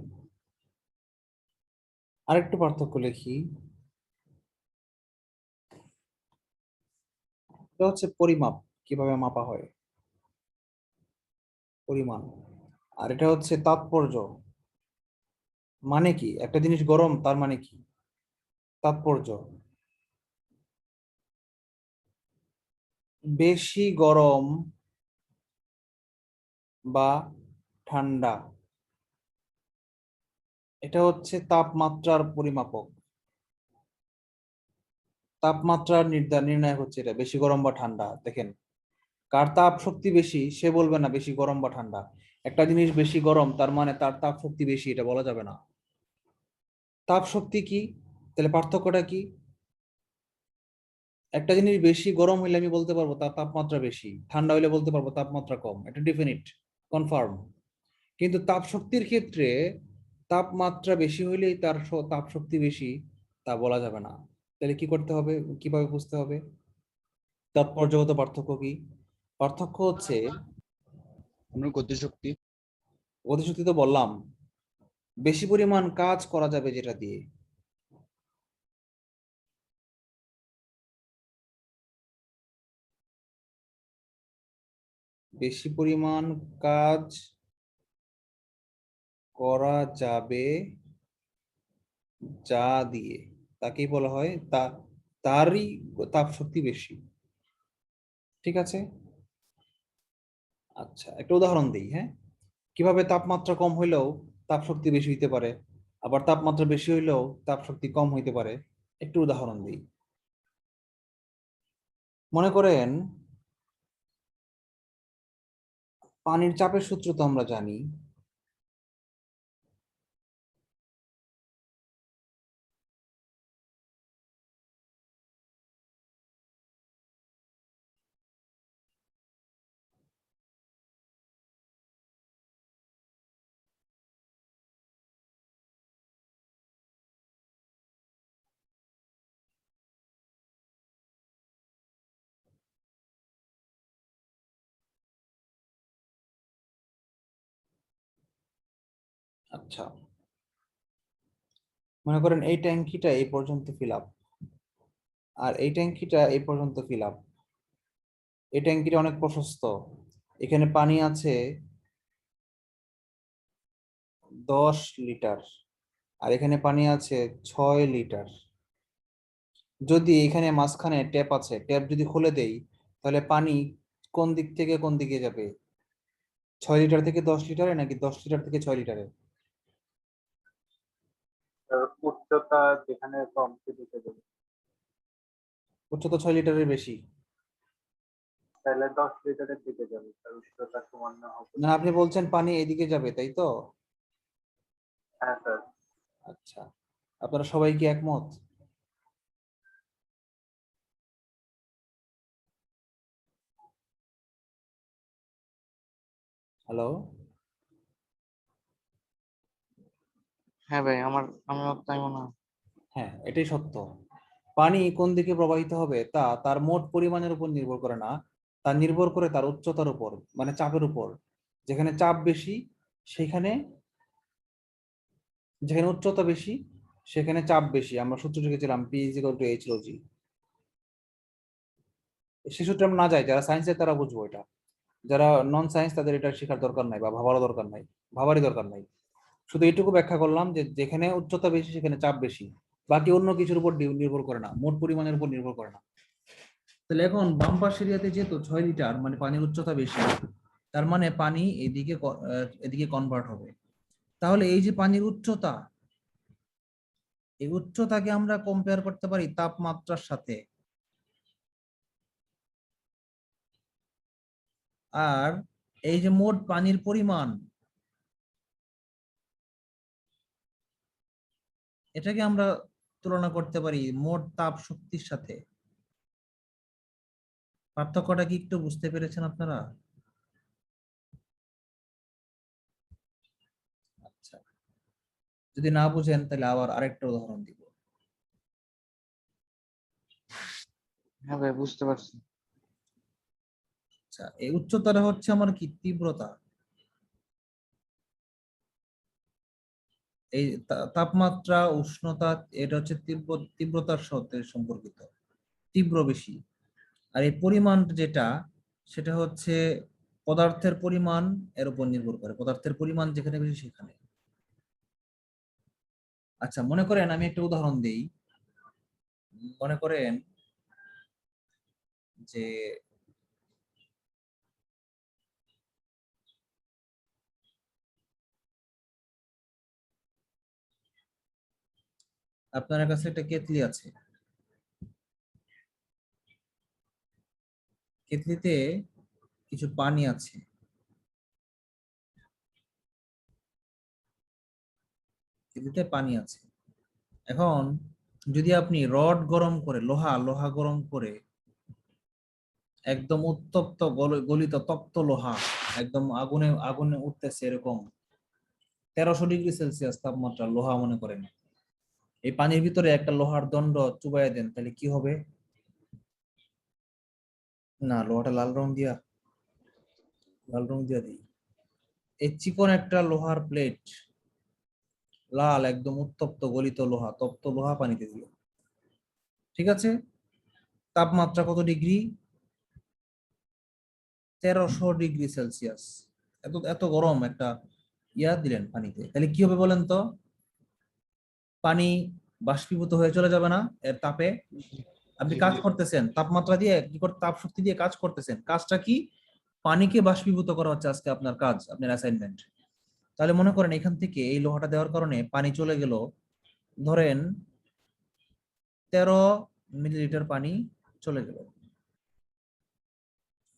আরেকটু পার্থক্য লিখি, এটা হচ্ছে পরিমাপ, কিভাবে মাপা হয়, পরিমাণ। আর এটা হচ্ছে তাৎপর্য, মানে কি একটা জিনিস গরম তার মানে কি? তাৎপর্য, বেশি গরম বা ঠান্ডা, এটা হচ্ছে তাপমাত্রার পরিমাপক। তাপমাত্রার নির্ণায়ক হচ্ছে এটা, বেশি গরম বা ঠান্ডা। দেখেন, কার তাপ শক্তি বেশি সে বলবে না বেশি গরম বা ঠান্ডা। একটা জিনিস বেশি গরম তার মানে তার তাপ শক্তি বেশি, এটা বলা যাবে না। তাপ শক্তি কি? তাহলে পার্থক্যটা কি? একটা জিনিস বেশি গরম হইলে আমি বলতে পারবো তার তাপমাত্রা বেশি, ঠান্ডা হইলে বলতে পারবো তাপমাত্রা কম, এটা ডেফিনিট, কনফার্ম। কিন্তু তাপ শক্তির ক্ষেত্রে তাপমাত্রা বেশি হইলেই তার তাপ শক্তি বেশি তা বলা যাবে না। তাহলে কি করতে হবে, কিভাবে বুঝতে হবে? তাৎপর্যগত পার্থক্য কি? পার্থক্য হচ্ছে,
আপনার গতিশক্তি।
গতিশক্তি তো বললাম, বেশি পরিমাণ কাজ করা যাবে যেটা দিয়ে। বেশি পরিমাণ কাজ করা যাবে যা দিয়ে, তাকেই বলা হয় তারই তাপ শক্তি বেশি। ঠিক আছে, আচ্ছা, একটা উদাহরণ দিই, হ্যাঁ, কিভাবে তাপমাত্রা কম হইলেও তাপ শক্তি বেশি হইতে পারে, আবার তাপমাত্রা বেশি হইলেও তাপ শক্তি কম হইতে পারে। একটু উদাহরণ দিই। মনে করেন পানির চাপের সূত্র তো আমরা জানি। আচ্ছা, মনে করেন এই ট্যাঙ্কিটা এই পর্যন্ত ফিল আপ, আর এই ট্যাঙ্কিটা এই পর্যন্ত ফিল আপ। এই ট্যাঙ্কিটা অনেক প্রশস্ত, এখানে পানি আছে 10 লিটার, আর এখানে পানি আছে 6 লিটার। যদি এখানে মাঝখানে ট্যাপ আছে, ট্যাপ যদি খুলে দেই, তাহলে পানি কোন দিক থেকে কোন দিকে যাবে? 6 লিটার থেকে 10 লিটারে, নাকি 10 লিটার থেকে 6 লিটারে?
আর উচ্চতা যেখানে কম সেদিকে যাবে,
উচ্চতা 6 লিটারের বেশি।
তাহলে 10 লিটারের দিকে যাবে, তার উচ্চতা সমান না হবে।
না, আপনি বলছেন পানি এদিকে যাবে, তাই তো?
হ্যাঁ স্যার।
আচ্ছা, আপনারা সবাই কি একমত? হ্যালো?
হ্যাঁ ভাই, আমার তাই মনে হয়।
হ্যাঁ, এটাই সত্য। পানি কোন দিকে প্রবাহিত হবে তা তার মোট পরিমাণের উপর নির্ভর করে না, তা নির্ভর করে তার উচ্চতার উপর, মানে চাপের উপর। যেখানে চাপ বেশি সেখানে, যেখানে উচ্চতা বেশি সেখানে চাপ বেশি। আমরা সূত্র শিখেছিলাম P = H rho g। সে সূত্রে আমরা না যাই, যারা সায়েন্সের তারা বুঝবো এটা। যারা নন সায়েন্স তাদের এটা শেখার দরকার নাই, বা ভাবারও দরকার নাই, ভাবারই দরকার নাই। শুধু এটুকু ব্যাখ্যা করলাম যে যেখানে উচ্চতা বেশি সেখানে চাপ বেশি, বাকি অন্য কিছুর উপর নির্ভর করে না, মোট পরিমাণের উপর নির্ভর করে না। তাহলে এখন বাম পাশের এরিয়াতে যেহেতু 6 লিটার, মানে পানির উচ্চতা বেশি, তার মানে পানি এদিকে কনভার্ট হবে। তাহলে এই যে পানির উচ্চতা, এই উচ্চতাকে আমরা কম্পেয়ার করতে পারি তাপমাত্রার সাথে। আর এই যে মোট পানির পরিমাণ, এটাকে আমরা তুলনা করতে পারি মোট তাপ শক্তির সাথে। পার্থক্যটা কি একটু বুঝতে পেরেছেন আপনারা? আচ্ছা, যদি না বুঝেন তাহলে আবার আরেকটা উদাহরণ দিব।
হ্যাঁ ভাই, বুঝতে পারছি।
আচ্ছা, এই উচ্চতাটা হচ্ছে আমার কি তীব্রতা। এই তাপমাত্রা, উষ্ণতা, এটা হচ্ছে তীব্রতার সাথে সম্পর্কিত, তীব্র বেশি। আর এই পরিমাণ যেটা, সেটা হচ্ছে পদার্থের পরিমাণ, এর উপর নির্ভর করে। পদার্থের পরিমাণ যেখানে বেশি সেখানে। আচ্ছা, মনে করেন আমি একটা উদাহরণ দিই। মনে করেন যে আপনার কাছে একটা কেতলি আছে, কেতলিতে কিছু পানি আছে, কেতলিতে পানি আছে। এখন যদি আপনি রড গরম করে, লোহা লোহা গরম করে, একদম উত্তপ্ত গলিত তপ্ত লোহা, একদম আগুনে আগুনে উঠতেছে এরকম 1300 ডিগ্রি সেলসিয়াস তাপমাত্রা লোহা মনে করেন, এই পানির ভিতরে একটা লোহার দণ্ড চুবাইয়া দেন, তাহলে কি হবে? না, লোহাটা লাল রং দিয়া দিই। এই চিকন একটা লোহার প্লেট, লাল একদম উত্তপ্ত গলিত লোহা, তপ্ত লোহা পানিতে দিল। ঠিক আছে, তাপমাত্রা কত ডিগ্রি? 1300 degree Celsius. এত এত গরম একটা ইয়া দিলেন পানিতে, তাহলে কি হবে বলেন তো? পানি বাষ্পীভূত হয়ে চলে যাবে না এর তাপে? আপনি কাজ করতেছেন তাপমাত্রা দিয়ে, কি করতে, তাপ শক্তি দিয়ে কাজ করতেছেন, কাজটা কি?
পানিকে বাষ্পীভূত করা হচ্ছে আজকে আপনার কাজ, আপনার অ্যাসাইনমেন্ট। তাহলে মনে করেন এখান থেকে এই লোহাটা দেওয়ার কারণে পানি চলে গেল, ধরেন 13 মিলিলিটার পানি চলে গেল।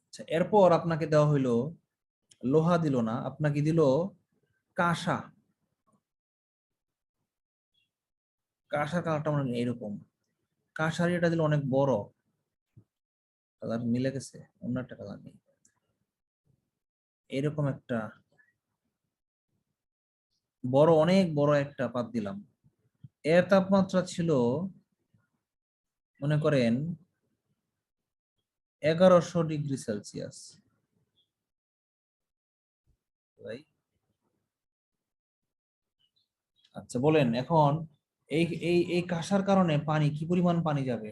আচ্ছা, এরপর আপনাকে দেওয়া হইলো, লোহা দিল না, আপনাকে দিল কাঁসা। কাঁসার কালারটা মানে এরকম, কাঁসার এটা দিল অনেক বড়, কালার মিলে গেছে, অন্য একটা কালার নেই, এরকম একটা বড়, অনেক বড় একটা পাত দিলাম। এর তাপমাত্রা ছিল মনে করেন 1100 ডিগ্রি সেলসিয়াস। আচ্ছা বলেন এখন এই এই এই কাঁসার কারণে পানি কি পরিমাণ পানি যাবে?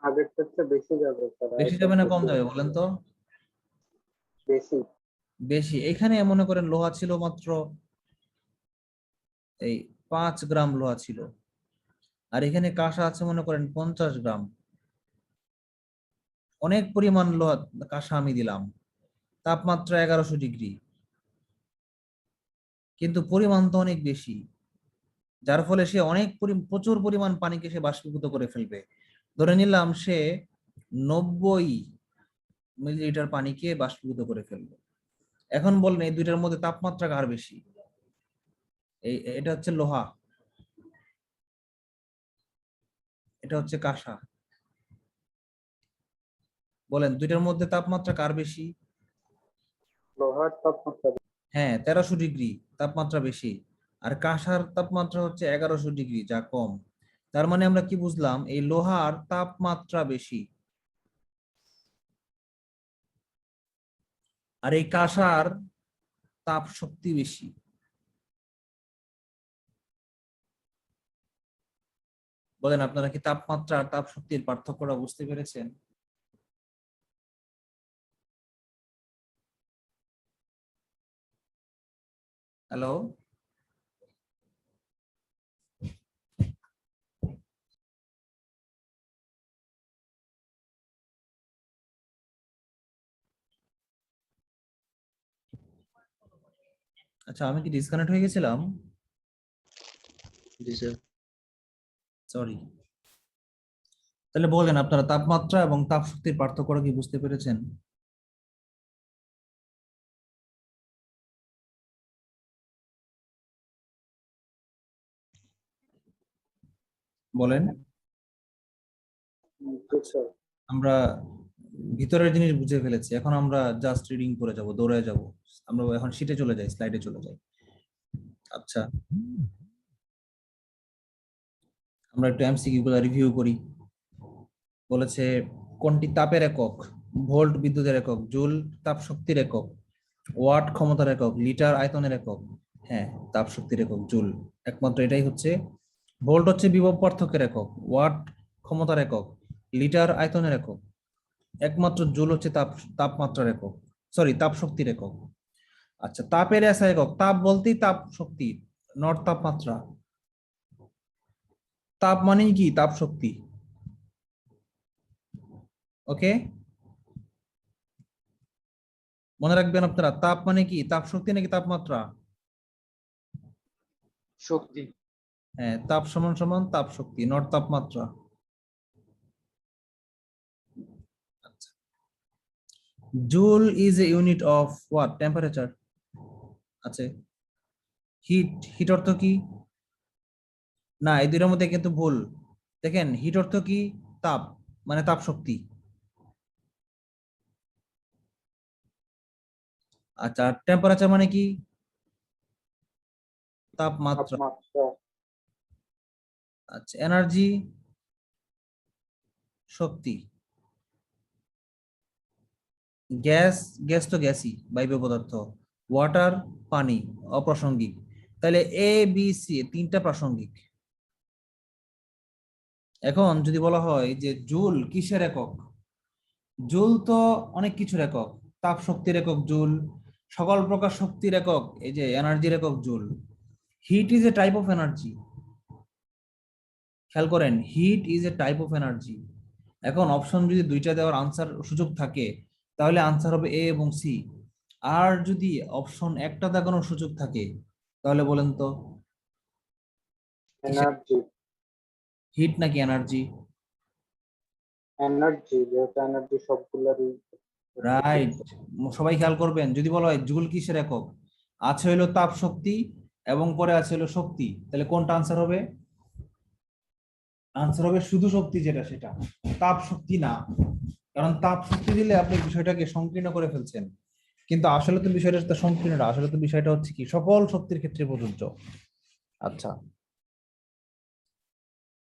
আগের থেকে বেশি যাবে স্যার।
বেশি যাবে না কম যাবে বলেন তো?
বেশি।
বেশি। এখানে মনে করেন লোহা ছিল মাত্র এই 5 গ্রাম লোহা ছিল, আর এখানে কাঁসা আছে মনে করেন 50 গ্রাম। অনেক পরিমাণ লোহা কাঁসা আমি দিলাম, তাপমাত্রা 1100 ডিগ্রি, কিন্তু পরিমাণ তো অনেক বেশি, যার ফলে সে অনেক প্রচুর পরিমাণ পানিকে সে বাষ্পীভূত করে ফেলবে। ধরে নিলাম সে 90 মিলিলিটার পানিকে বাষ্পীভূত করে ফেলবে। এখন বলেন এই দুইটার মধ্যে তাপমাত্রা কার বেশি? এটা হচ্ছে লোহা, এটা হচ্ছে কাঁসা। বলেন দুইটার মধ্যে তাপমাত্রা কার বেশি?
লোহার তাপমাত্রা।
হ্যাঁ, 1300 ডিগ্রি তাপমাত্রা বেশি, আর কাঁসার তাপমাত্রা হচ্ছে 1100 ডিগ্রি, যা কম। তার মানে আমরা কি বুঝলাম? এই লোহার তাপমাত্রা বেশি, আর এই কাঁসার তাপ শক্তি বেশি। বলেন আপনারা কি তাপমাত্রা আর তাপ শক্তির পার্থক্যটা বুঝতে পেরেছেন? হ্যালো, আচ্ছা আমি কি ডিসকানেক্ট হয়ে গেছিলাম?
জি স্যার।
সরি। তাহলে বলেন আপনারা তাপমাত্রা এবং তাপ শক্তির পার্থক্যটা কি বুঝতে পেরেছেন? বলেন।
জি স্যার।
আমরা ভিতরের জিনিস বুঝে ফেলেছি, এখন আমরা জাস্ট রিডিং করে যাব, দৌড়ে যাব। আমরা এখন শিটে চলে যাই, স্লাইডে চলে যাই। আচ্ছা, আমরা একটু এমসিকিউ গুলো রিভিউ করি। বলেছে কোনটি তাপের একক? ভোল্ট বিদ্যুতের একক, জুল তাপ শক্তির একক, ওয়াট ক্ষমতার একক, লিটার আয়তনের একক। হ্যাঁ, তাপ শক্তির একক জুল, একমাত্র এটাই হচ্ছে। ভোল্ট হচ্ছে বিভব পার্থক্যের একক, ওয়াট ক্ষমতার একক, লিটার আয়তনের একক, একমাত্র জুল হচ্ছে তাপমাত্রার একক, সরি তাপ শক্তির একক। আচ্ছা, তাপের এসআই একক, তাপ বলতেই তাপ শক্তি, নট তাপমাত্রা। তাপ মানেই কি? তাপ শক্তি। ওকে, মনে রাখবেন আপনারা, তাপ মানে কি? তাপ শক্তি নাকি তাপমাত্রা?
শক্তি।
হ্যাঁ, তাপ সমান সমান তাপ শক্তি, নট তাপমাত্রা। Joule is a unit of what? Temperature আছে। হিট, হিট অর্থ কি? না, এই দুইটার মধ্যে কিন্তু ভুল। দেখেন, হিট অর্থ কি? তাপ, মানে তাপ শক্তি। আচ্ছা, টেম্পারেচার মানে কি? তাপমাত্রা।
তাপমাত্রা।
আচ্ছা, এনার্জি শক্তি। গ্যাস, গ্যাস তো গ্যাসই, বায়বীয় পদার্থ। ওয়াটার পানি, অপ্রাসঙ্গিক। তাহলে এ বি সি তিনটা প্রাসঙ্গিক। এখন যদি বলা হয় যে জুল কিসের একক? জুল তো অনেক কিছুর একক, তাপ শক্তির একক জুল, সকল প্রকার শক্তির একক এই যে এনার্জির একক joule. Heat is a type of energy. খেয়াল করেন, heat is a type of energy. এখন অপশন যদি দুইটা দেওয়ার আনসার সুযোগ থাকে তাহলে আনসার হবে এ এবং সি। আর যদি অপশন একটা দেখানোর সুযোগ থাকে তাহলে বলেন তো
এনার্জি।
হিট নাকি এনার্জি?
এনার্জি, যেহেতু এনার্জি সবগুলারই
রাইট। সবাই খেয়াল করবেন, যদি বলা হয় জুল কিসের একক, আছে হইলো তাপ শক্তি এবং পরে আছে হলো শক্তি, তাহলে কোনটা আনসার হবে? আনসার হবে শুধু শক্তি, যেটা সেটা তাপ শক্তি না। কারণ তাপ শক্তি দিলে আপনি বিষয়টাকে সংকীর্ণ করে ফেলছেন, কিন্তু আসলে তো বিষয়টা তো সংকীর্ণ না, আসলে তো বিষয়টা হচ্ছে কি সকল শক্তির ক্ষেত্রে প্রযোজ্য। আচ্ছা,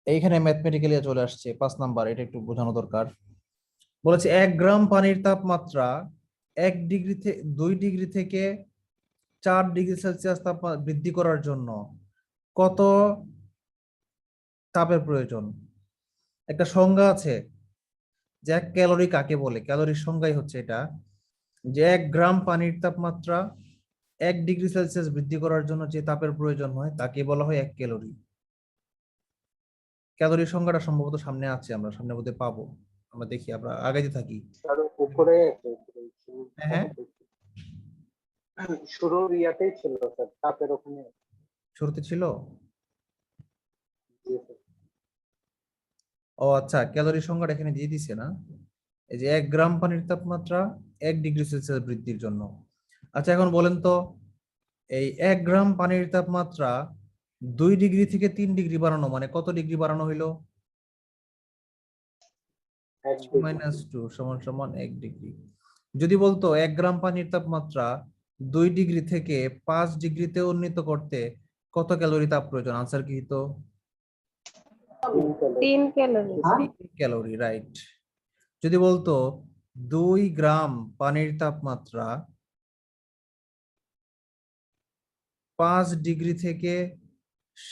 এইখানে ম্যাথমেটিক্যালি চলে আসছে 5 নাম্বার, এটা একটু বোঝানো দরকার। বলেছে 1 গ্রাম পানির তাপমাত্রা 2 ডিগ্রি থেকে 4 ডিগ্রি সেলসিয়াস তাপমাত্রা বৃদ্ধি করার জন্য কত তাপের প্রয়োজন? একটা সংজ্ঞা আছে যে 1 ক্যালোরি কাকে বলে, ক্যালোরির সংজ্ঞাই হচ্ছে এটা, যে 1 গ্রাম পানির তাপমাত্রা 1 ডিগ্রি সেলসিয়াস বৃদ্ধি করার জন্য যে তাপের প্রয়োজন হয় তাকে বলা হয় 1 ক্যালোরি। ক্যালোরির সংজ্ঞাটা সম্ভবত সামনে আছে, আমরা সামনে বোধহয় পাবো, আমরা দেখি, আমরা আগাইতে থাকি।
তার উপরে আছে,
হ্যাঁ হ্যাঁ,
শুরুর ইয়াতেই ছিল স্যার, তাপের ওখানে।
শুরুতে ছিল।
জি স্যার।
ও আচ্ছা, ক্যালোরির সংজ্ঞাটা এখানে দিয়ে দিছে না, এই যে 1 গ্রাম পানির তাপমাত্রা 1 ডিগ্রি সেলসিয়াস বৃদ্ধির জন্য। আচ্ছা, এখন বলেন তো এই 1 গ্রাম পানির তাপমাত্রা 2 ডিগ্রি থেকে 3 ডিগ্রি বাড়ানো মানে কত ডিগ্রি বাড়ানো হইলো?
এক ডিগ্রি।
-2 সমান সমান 1 ডিগ্রি। যদি বলতো 1 গ্রাম পানির তাপমাত্রা 2 ডিগ্রি থেকে 5 ডিগ্রিতে উন্নীত করতে কত ক্যালোরি তাপ প্রয়োজন? আনসার কি হতো?
3 ক্যালোরি।
3 calorie, right. যদি বলতো 2 গ্রাম পানির তাপমাত্রা 5 ডিগ্রি থেকে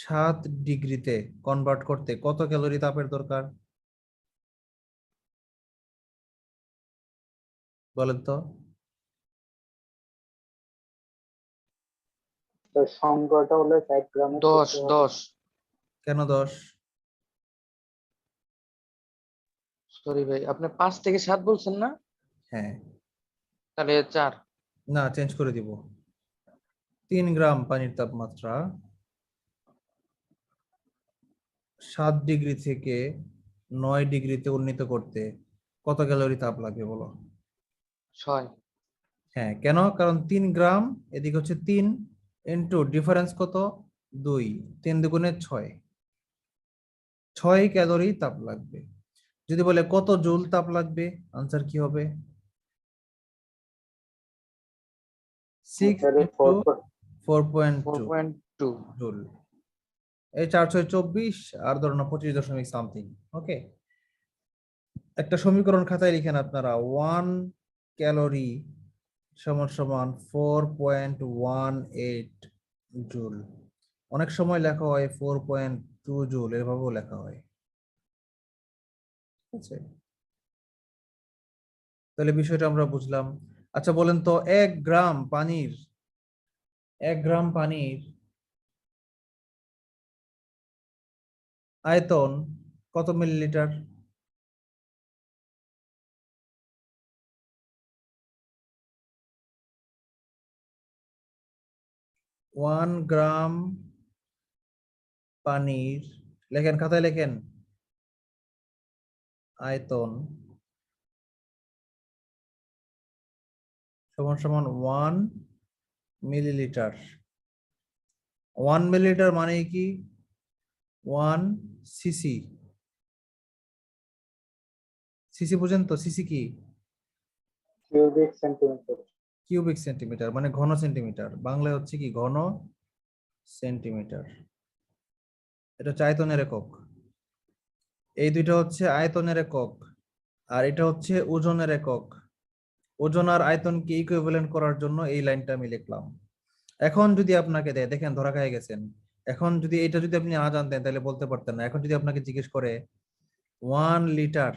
7 ডিগ্রিতে কনভার্ট করতে কত ক্যালোরি তাপের দরকার? বলেন তো।
তো সংখ্যাটা হলো 1 গ্রামের
10
ক্ষেত্রে হবে
10
কেন 10?
সরি ভাই, আপনি 5 থেকে 7 বলছেন না?
হ্যাঁ,
তাহলে 4।
না, চেঞ্জ করে দিব। 3 গ্রাম পানির তাপমাত্রা 7 ডিগ্রি থেকে 9 ডিগ্রিতে উন্নীত করতে কত ক্যালোরি তাপ লাগবে বলো?
6।
হ্যাঁ, কেন? কারণ 3 গ্রাম, এদিকে হচ্ছে 3 ইন্টু ডিফারেন্স কত? 2, 3 × 6, 6 ক্যালোরি তাপ লাগবে। যদি বলে কত জুল তাপ লাগবে, আনসার কি হবে? 6
তাহলে
ইন্টু 4.2
4.2।
জুল। এই 4 × 6 = 24, আর ধরুন 25 সামথিং। ওকে, একটা সমীকরণ খাতায় লিখেন আপনারা, 1 ক্যালোরি সমান সমান 4.18 জুল। অনেক সময় লেখা হয় 4.2 জুল, এভাবেও লেখা হয়। ঠিক আছে, তাহলে বিষয়টা আমরা বুঝলাম। আচ্ছা বলেন তো 1 গ্রাম পানির আয়তন কত মিলিলিটার? ওয়ান গ্রাম পানির, লেখেন খাতায় লেখেন, আয়তন সমান সমান 1 মিলিলিটার। 1 মিলিলিটার মানে কি? 1 সিসি। সিসি বুঝেন তো? সিসি কি?
Cubic centimetre.
কিউবিক সেন্টিমিটার মানে ঘন সেন্টিমিটার, বাংলায় হচ্ছে কি ঘন সেন্টিমিটার। এটা হচ্ছে আয়তনের একক। এই দুইটা হচ্ছে আয়তনের একক, আর এটা হচ্ছে ওজনের একক। ওজন আর আয়তনকে ইকুইভ্যালেন্ট করার জন্য এই লাইনটা আমি লিখলাম। এখন যদি আপনাকে দেয়, দেখেন ধরা খেয়ে গেছেন, এখন যদি এটা যদি আপনি না জানতেন তাহলে বলতে পারতেন না। এখন যদি আপনাকে জিজ্ঞেস করে 1 লিটার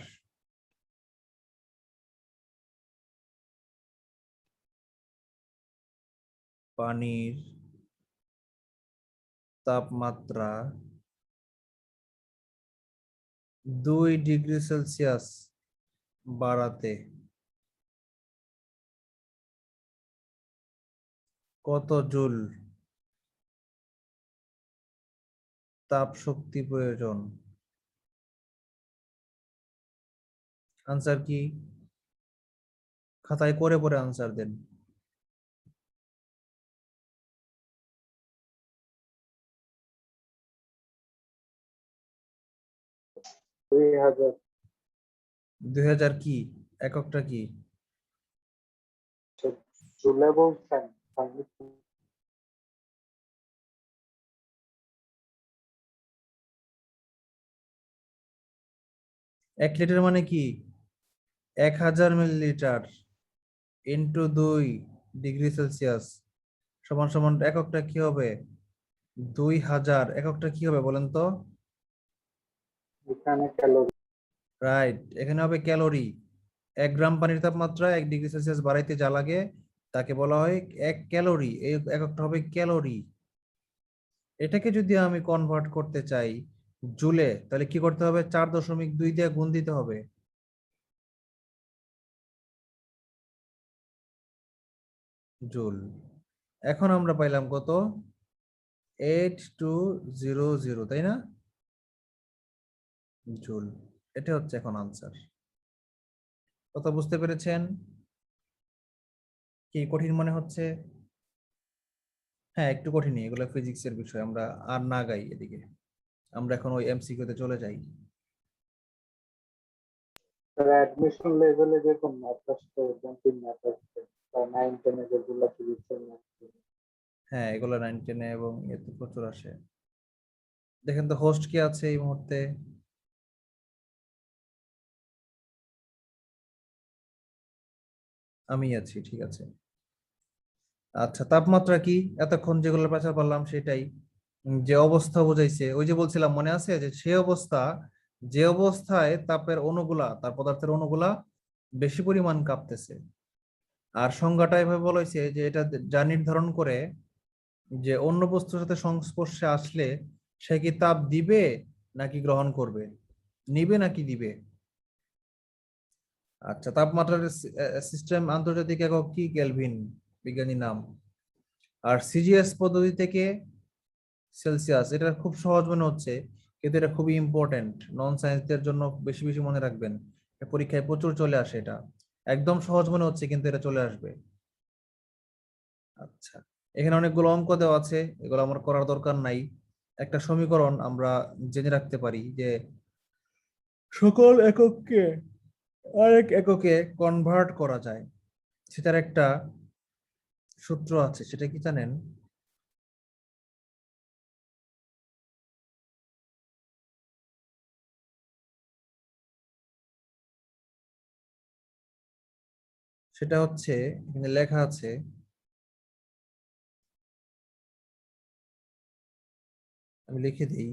পানির তাপমাত্রা 2°C বাড়াতে কত জুল তাপ শক্তি প্রয়োজন? আনসার কি? খাতায় করে পরে আনসার দেন।
দুই হাজার
2000 কি এককটা কি?
জুলে বলছেন?
1 লিটার মানে কি? 1000 মিলিলিটার ইন্টু 2°C সমান সমান এককটা কি হবে? 2000। এককটা কি হবে বলেন তো?
এখানে ক্যালোরি।
রাইট, এখানে হবে ক্যালোরি। 1 গ্রাম পানির তাপমাত্রা 1°C বাড়াইতে যা লাগে তাকে বলা হয় 1 ক্যালোরি। এই এককটা হবে ক্যালোরি। এটাকে যদি আমি কনভার্ট করতে চাই জুলে, তাহলে কি করতে হবে? 4.2 দিয়ে গুণ দিতে হবে। জুল। এখন আমরা পাইলাম কত? 8200, তাই না? জুল। এটা হচ্ছে এখন আনসার। কথা বুঝতে পেরেছেন? কি কঠিন মনে হচ্ছে? হ্যাঁ, একটু কঠিনই, এগুলো ফিজিক্সের বিষয়। আমরা আর না গাই এদিকে, আমরা এখন ওই এমসিকিউ তে চলে যাই।
অ্যাডমিশন লেভেলে যেরকম ম্যাথ আসছে, একদম 3 ম্যাথ আসছে, 9, 10 যেগুলো ফিজিক্সের ম্যাথ।
হ্যাঁ, এগুলো 9, 10 এবং এতে প্রচুর আসে। দেখেন তো হোস্ট কে আছে এই মুহূর্তে? আমি আছি, ঠিক আছে। আচ্ছা, তাপমাত্রা কি? এতক্ষণ যেগুলো পেঁচা পারলাম সেটাই। যে অবস্থা বোঝাইছে, ওই যে বলছিলাম মনে আছে যে সে অবস্থা, যে অবস্থায় তাপের অণুগুলা, তার পদার্থের অণুগুলা বেশি পরিমাণ কাঁপতেছে। আর সংজ্ঞাটা এভাবে বলা হয়েছে যে এটা যা নির্ধারণ করে যে অন্য বস্তুর সাথে সংস্পর্শে আসলে সে কি তাপ দিবে নাকি গ্রহণ করবে, নিবে নাকি দিবে। আচ্ছা, তাপমাত্রার সিস্টেম আন্তর্জাতিক একক কি? কেলভিন, বিজ্ঞানী নাম। আর সিজিএস পদ্ধতি থেকে সেলসিয়াস। এটা খুব সহজ মনে হচ্ছে, কিন্তু এটা খুবই ইম্পর্টেন্ট। নন সায়েন্সদের জন্য বেশি বেশি মনে রাখবেন, পরীক্ষায় প্রচুর চলে আসে। এটা একদম সহজ মনে হচ্ছে, কিন্তু এটা চলে আসবে। আচ্ছা, এখানে অনেকগুলো অঙ্ক দেওয়া আছে, এগুলো আমার করার দরকার নাই। একটা সমীকরণ আমরা জেনে রাখতে পারি যে সকল একককে আরেক এককে কনভার্ট করা যায়। সেটার একটা সূত্র আছে, সেটা কি জানেন? সেটা হচ্ছে, এখানে লেখা আছে, আমি লিখে দিই।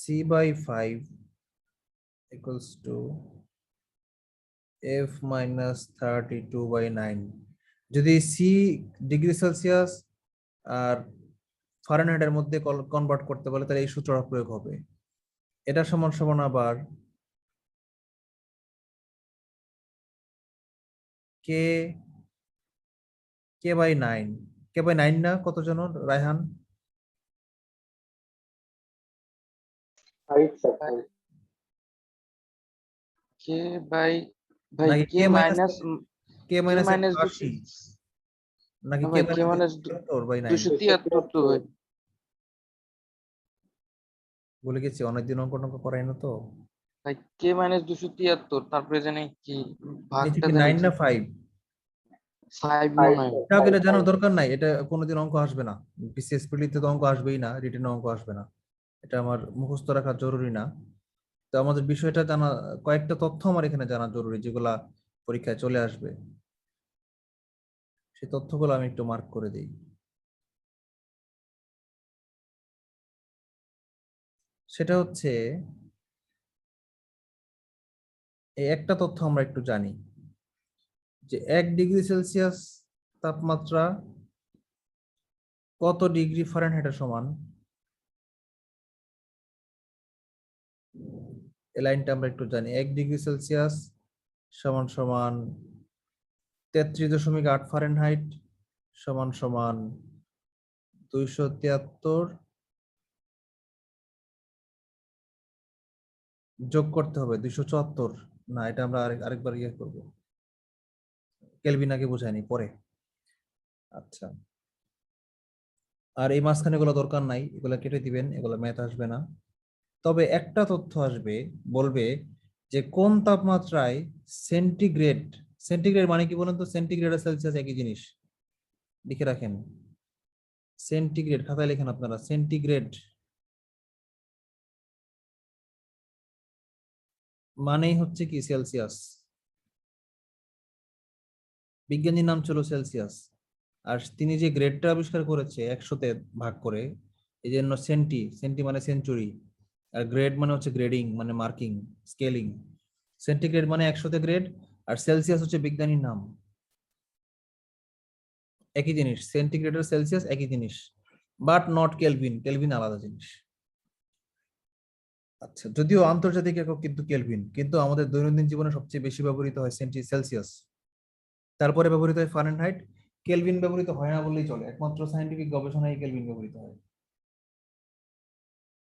C/5 equals to F minus 32/9। যদি সি ডিগ্রি সেলসিয়াস আর ফারেনহাইটের মধ্যে কনভার্ট করতে বলে, তাহলে এই সূত্রটা প্রয়োগ হবে। এটা সমান সমান আবার কে কে বাই 9। কে বাই 9 না, কত জন রায়হান?
5 স্যার।
কে বাই ভাই
নাকি
কে মাইনাস
কে
কে
মাইনাস
মাইনাস
80, নাকি কে
ভাই কে
মাইনাস
মাইনাস
273/9?
273 তো ভাই।
বলে গেছি, অনেকদিন অঙ্ক টঙ্ক করাই না তো।
ভাই কে মাইনাস 273, তারপরে জানি কি
নিচে
ভাগটা
কি
জানি
9
কি
না 5?
5
5
মনে হয়।
এটাও এটা জানার দরকার নাই, এটা কোনোদিন অঙ্ক আসবে না। বিসিএস প্রিলিতে তো অঙ্ক আসবেই না, রিটেন অঙ্ক আসবে না। এটা আমার মুখস্থ রাখা জরুরি না। তো আমাদের বিষয়টা জানা, কয়েকটা তথ্য আমার এখানে জানা জরুরি, যেগুলা পরীক্ষায় চলে আসবে। সেই তথ্যগুলো আমি একটু মার্ক করে দিই। সেটা হচ্ছে, এই একটা তথ্য আমরা একটু জানি যে 1°C তাপমাত্রা কত ডিগ্রি ফারেনহাইটের সমান? এই লাইনটা আমরা একটু জানি, 1°C সমান সমান 33.8 ফারেনহাইট সমান সমান 273 যোগ করতে হবে 274, না এটা আমরা আরেকবার ইয়ে করবো, কেলভিন আগে বোঝায়নি পরে। আচ্ছা, আর এই মাঝখানে এগুলো দরকার নাই, এগুলো কেটে দিবেন, এগুলো ম্যাথ আসবে না। তবে একটা তথ্য আসবে, বলবে যে কোন তাপমাত্রায় সেন্টিগ্রেড, সেন্টিগ্রেড মানে কি বলেন তো? সেন্টিগ্রেড আর সেলসিয়াস একই জিনিস, লিখে রাখেন। সেন্টিগ্রেড খাতায় লেখেন আপনারা, সেন্টিগ্রেড মানেই হচ্ছে কি সেলসিয়াস। বিজ্ঞানীর নাম ছিল সেলসিয়াস, আর তিনি যে গ্রেডটা আবিষ্কার করেছে 100-তে ভাগ করে, এই জন্য সেন্টি, সেন্টি মানে সেঞ্চুরি, আর গ্রেড মানে হচ্ছে গ্রেডিং, মানে মার্কিং, স্কেলিং। সেন্টিগ্রেড মানে 100-তে গ্রেড, আর সেলসিয়াস হচ্ছে বিজ্ঞানীর নাম। একই জিনিস, সেন্টিগ্রেড আর সেলসিয়াস একই জিনিস, বাট নট কেলভিন, কেলভিন আলাদা জিনিস। আচ্ছা, যদিও আন্তর্জাতিক একক কিন্তু কেলভিন, কিন্তু আমাদের দৈনন্দিন জীবনে সবচেয়ে বেশি ব্যবহৃত হয় সেলসিয়াস, তারপরে ব্যবহৃত হয় ফারেনহাইট। কেলভিন ব্যবহৃত হয় না বললেই চলে, একমাত্র সায়েন্টিফিক গবেষণায় কেলভিন ব্যবহৃত হয়।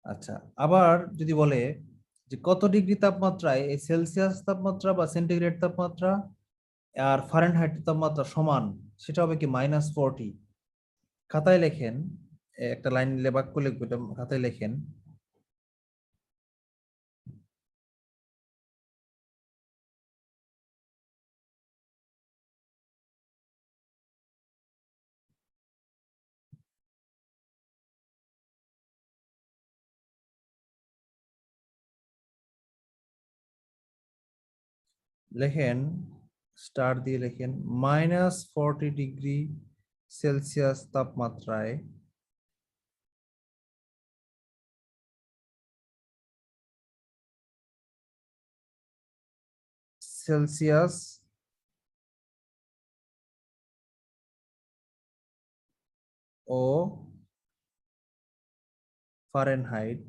আচ্ছা, আবার যদি বলে যে কত ডিগ্রি তাপমাত্রায় এই সেলসিয়াস তাপমাত্রা বা সেন্টিগ্রেড তাপমাত্রা আর ফারেনহাইট তাপমাত্রা সমান, সেটা হবে কি -40। খাতায় লেখেন, একটা লাইন বাক্য লিখবো, এটা খাতায় লেখেন। লেখেন, স্টার দিয়ে লেখেন, -40°C তাপমাত্রায় সেলসিয়াস ও ফারেনহাইট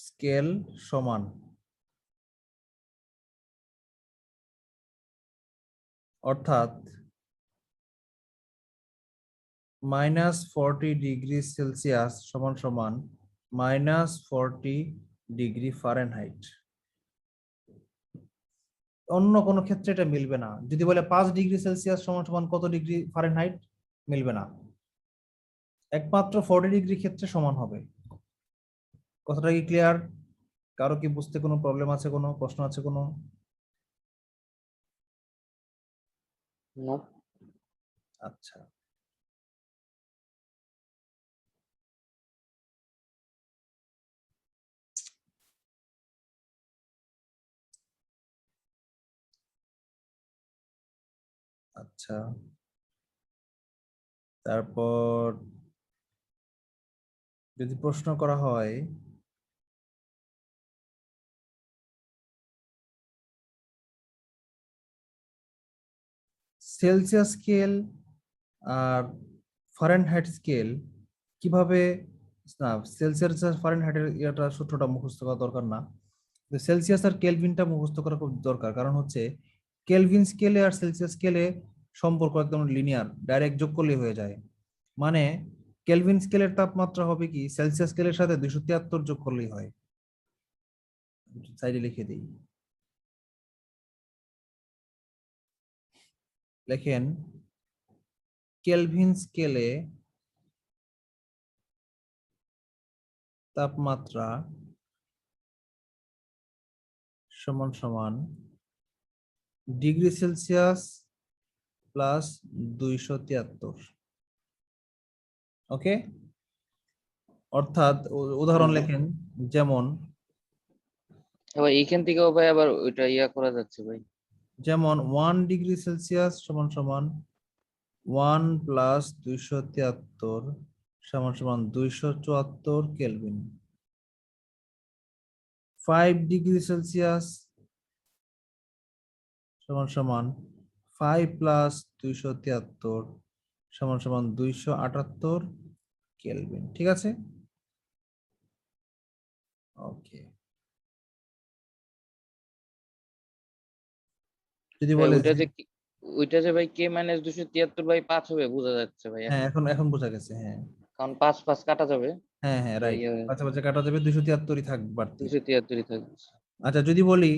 স্কেল সমান। অর্থাৎ -40°C সমান সমান -40°F। অন্য কোনো ক্ষেত্রে এটা মিলবে না। যদি বলে 5°C সমান সমান কত ডিগ্রি ফারেনহাইট, মিলবে না, একমাত্র 40° ক্ষেত্রে সমান হবে। কথাটা কি ক্লিয়ার? কারো কি বুঝতে কোনো প্রবলেম আছে, কোনো প্রশ্ন আছে কোনো?
না।
আচ্ছা, আচ্ছা, তারপর যদি প্রশ্ন করা হয় সেলসিয়াস স্কেল আর ফারেনহাইট স্কেল কিভাবে, না সেলসিয়াস আর ফারেনহাইটের এটা সূত্রটা মুখস্থ করা দরকার না, সেলসিয়াস আর কেলভিনটা মুখস্থ করা খুব দরকার। কারণ হচ্ছে কেলভিন স্কেলে আর সেলসিয়াস স্কেলে সম্পর্ক একদম লিনিয়ার, ডাইরেক্ট যোগ করলেই হয়ে যায়। মানে কেলভিন স্কেলের তাপমাত্রা হবে কি সেলসিয়াস স্কেলের সাথে 273 যোগ করলেই হয়। সাইডে লিখে দিই, লেখেন কেলভিন স্কেলে তাপমাত্রা সমান সমান °C প্লাস 273। ওকে, অর্থাৎ উদাহরণ লেখেন, যেমন
আবার এইখান থেকেও ভাই আবার ওইটা করা যাচ্ছে ভাই।
যেমন 1°C সমান সমান 1 প্লাস 273 সমান সমান 274 কেলভিন। 5°C সমান সমান 5 প্লাস 273 সমান সমান 278 কেলভিন। ঠিক আছে, ওকে। যদি
ভাই
বলে
ওইটা যে ভাই কে মাইনাস 273 বাই 5 হবে বোঝা যাচ্ছে ভাই
হ্যাঁ,
এখন।
এখন এখন বোঝা গেছে। হ্যাঁ
কারণ 5 5 কাটা যাবে,
হ্যাঁ হ্যাঁ,
তো
রাইট। আচ্ছা আচ্ছা, কাটা যাবে, 273ই থাকবে বাড়তি।
273 থাকবে।
আচ্ছা, যদি বলি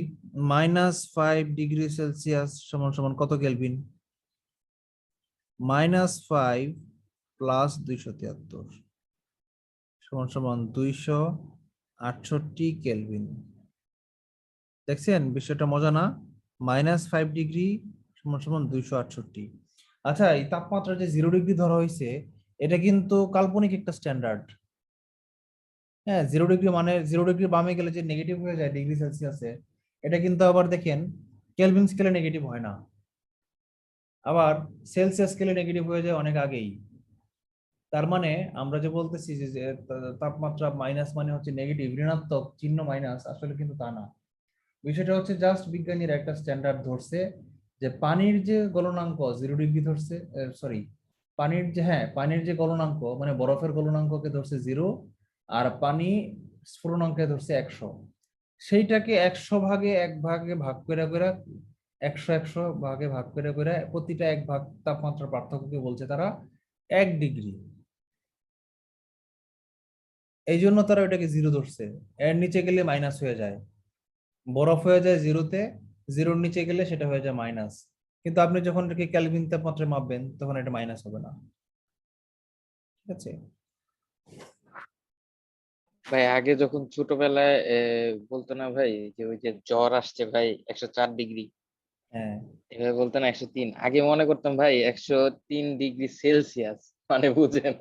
-5 ডিগ্রি সেলসিয়াস সমান সমান কত কেলভিন? -5 প্লাস 273 সমান সমান 268 কেলভিন। দেখছেন বিষয়টা মজা না? -5 ডিগ্রি সমান সমান 268। আচ্ছা, এই তাপমাত্রা যে 0 ডিগ্রি ধরা হয়েছে, এটা কিন্তু কাল্পনিক একটা স্ট্যান্ডার্ড। হ্যাঁ, 0 ডিগ্রি মানে 0 ডিগ্রি বামে গেলে যে নেগেটিভ হয়ে যায় ডিগ্রি সেলসিয়াসে, এটা কিন্তু আবার দেখেন কেলভিন স্কেলে নেগেটিভ হয় না, আবার সেলসিয়াস স্কেলে নেগেটিভ হয়ে যায় অনেক আগেই। তার মানে আমরা যে বলতেছি যে তাপমাত্রা মাইনাস মানে হচ্ছে নেগেটিভ, ঋণাত্মক চিহ্ন মাইনাস, আসলে কিন্তু তা না। বিষয়টা হচ্ছে জাস্ট বিজ্ঞানীরা একটা স্ট্যান্ডার্ড ধরছে যে পানির যে গলনাঙ্ক 0 ডিগ্রি ধরছে, সরি, পানির যে গলনাঙ্ক মানে বরফের গলনাঙ্ককে ধরছে 0, আর পানি স্ফুটনাঙ্কে ধরছে 100। সেইটাকে 100 ভাগে 1 ভাগে ভাগ করে করে 100 ভাগে ভাগ করে করে প্রতিটা 1 ভাগ তাপমাত্রার পার্থক্যকে বলছে তারা 1 ডিগ্রি। এই জন্য তারা ওইটাকে 0 ধরছে। এর নিচে গেলে মাইনাস হয়ে যায়, বরফ হয়ে যায় 0-তে, 0-র নিচে গেলে সেটা হয়ে যায় মাইনাস। কিন্তু আপনি যখন এটাকে কেলভিন তাপমাত্রায় মাপবেন তখন এটা মাইনাস হবে না। ঠিক আছে,
ভাই আগে যখন ছোটবেলায় বলতো না ভাই যে ওই যে জ্বর আসছে ভাই 104 ডিগ্রি,
হ্যাঁ
এভাবে বলতো না 103, আগে মনে করতাম ভাই 103 ডিগ্রি সেলসিয়াস, মানে বুঝেন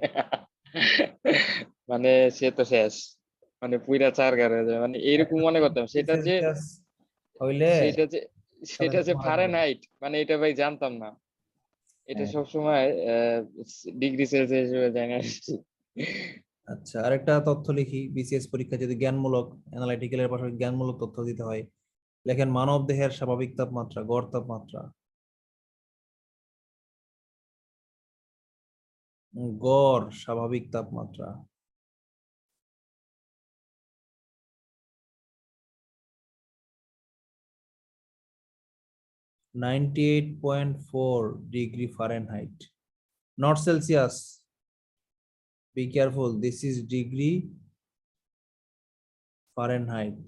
মানে সে তো শেষ, মানে পুইরা চারগার হয়ে যায়, মানে এইরকম মনে করতাম। সেটা যে
সেলসিয়াস হইলে
সেটা যে
সাথে
সেটা
সাথে
যে
মারা যাবে।
ফারেনহাইট, মানে এটা ভাই জানতাম না। এটা
হ্যাঁ,
সবসময় ডিগ্রি সেলসিয়াস হিসেবে জানা আসছি।
আচ্ছা, আরেকটা তথ্য লিখি। বিসিএস পরীক্ষা যদি জ্ঞানমূলক অ্যানালাইটিক্যালের পাশাপাশি জ্ঞানমূলক তথ্য দিতে হয়, লেখেন মানব দেহের স্বাভাবিক তাপমাত্রা, গড় তাপমাত্রা। গড় স্বাভাবিক তাপমাত্রা (98.4 degree Fahrenheit), not Celsius. Be careful, this is degree Fahrenheit,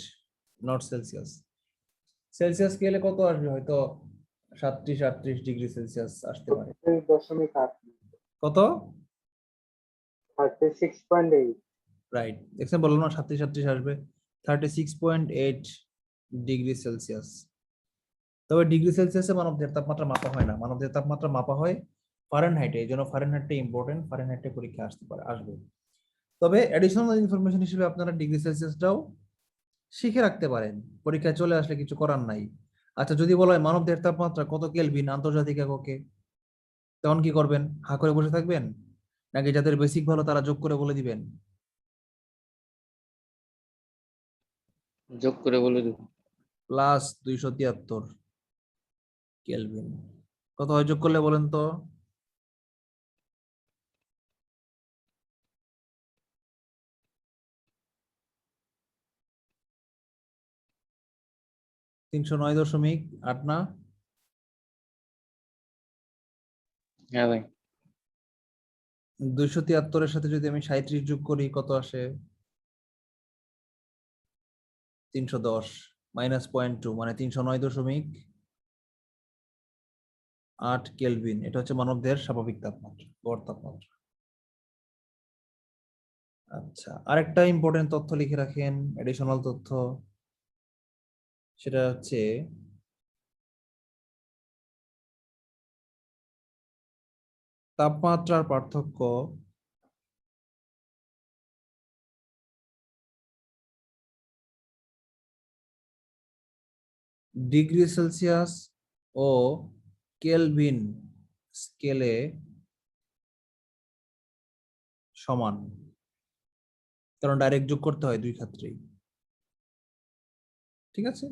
not Celsius. Celsius স্কেলে কত আসবে? হয়তো 37-38 ডিগ্রি সেলসিয়াস আসতে পারে।
36.8,
কত?
36.8।
রাইট, দেখছেন, বললাম না 37 আসবে। 36.8 ডিগ্রি সেলসিয়াস। তবে ডিগ্রি সেলসিয়াসে মানবদেহের তাপমাত্রা মাপা হয় না, মানবদেহের তাপমাত্রা মাপা হয় ফারেনহাইটে। এই জন্য ফারেনহাইটটা ইম্পর্টেন্ট, ফারেনহাইটে পরীক্ষা আসবে। তবে এডিশনাল ইনফরমেশন হিসেবে আপনারা ডিগ্রি সেলসিয়াসটাও শিখে রাখতে পারেন, পরীক্ষায় চলে আসলে কিছু করার নাই। আচ্ছা, যদি বলা হয় মানবদেহের তাপমাত্রা কত কেলভিন আন্তর্জাতিক এককে, তখন কি করবেন? হা করে বসে থাকবেন, নাকি যাদের বেসিক ভালো তারা যোগ করে বলে দিবেন?
যোগ করে বলে দেবো।
+273 কেলভিন। কত হয় যোগ করলে বলেন তো? (309.8) না?
হ্যাঁ ভাই,
273-এর সাথে যদি আমি 37 যোগ করি কত আসে? 310 -0.2 মানে 309.8 কেলভিন। এটা হচ্ছে মানবদেহের স্বাভাবিক তাপমাত্রা, গড় তাপমাত্রা। আচ্ছা, আরেকটা ইম্পর্টেন্ট তথ্য লিখে রাখেন, এডিশনাল তথ্য। সেটা হচ্ছে তাপমাত্রার পার্থক্য ডিগ্রি সেলসিয়াস ও কেলভিন স্কেলে সমান, কারণ ডাইরেক্ট যোগ করতে হয় দুই ক্ষেত্রেই। ঠিক আছে,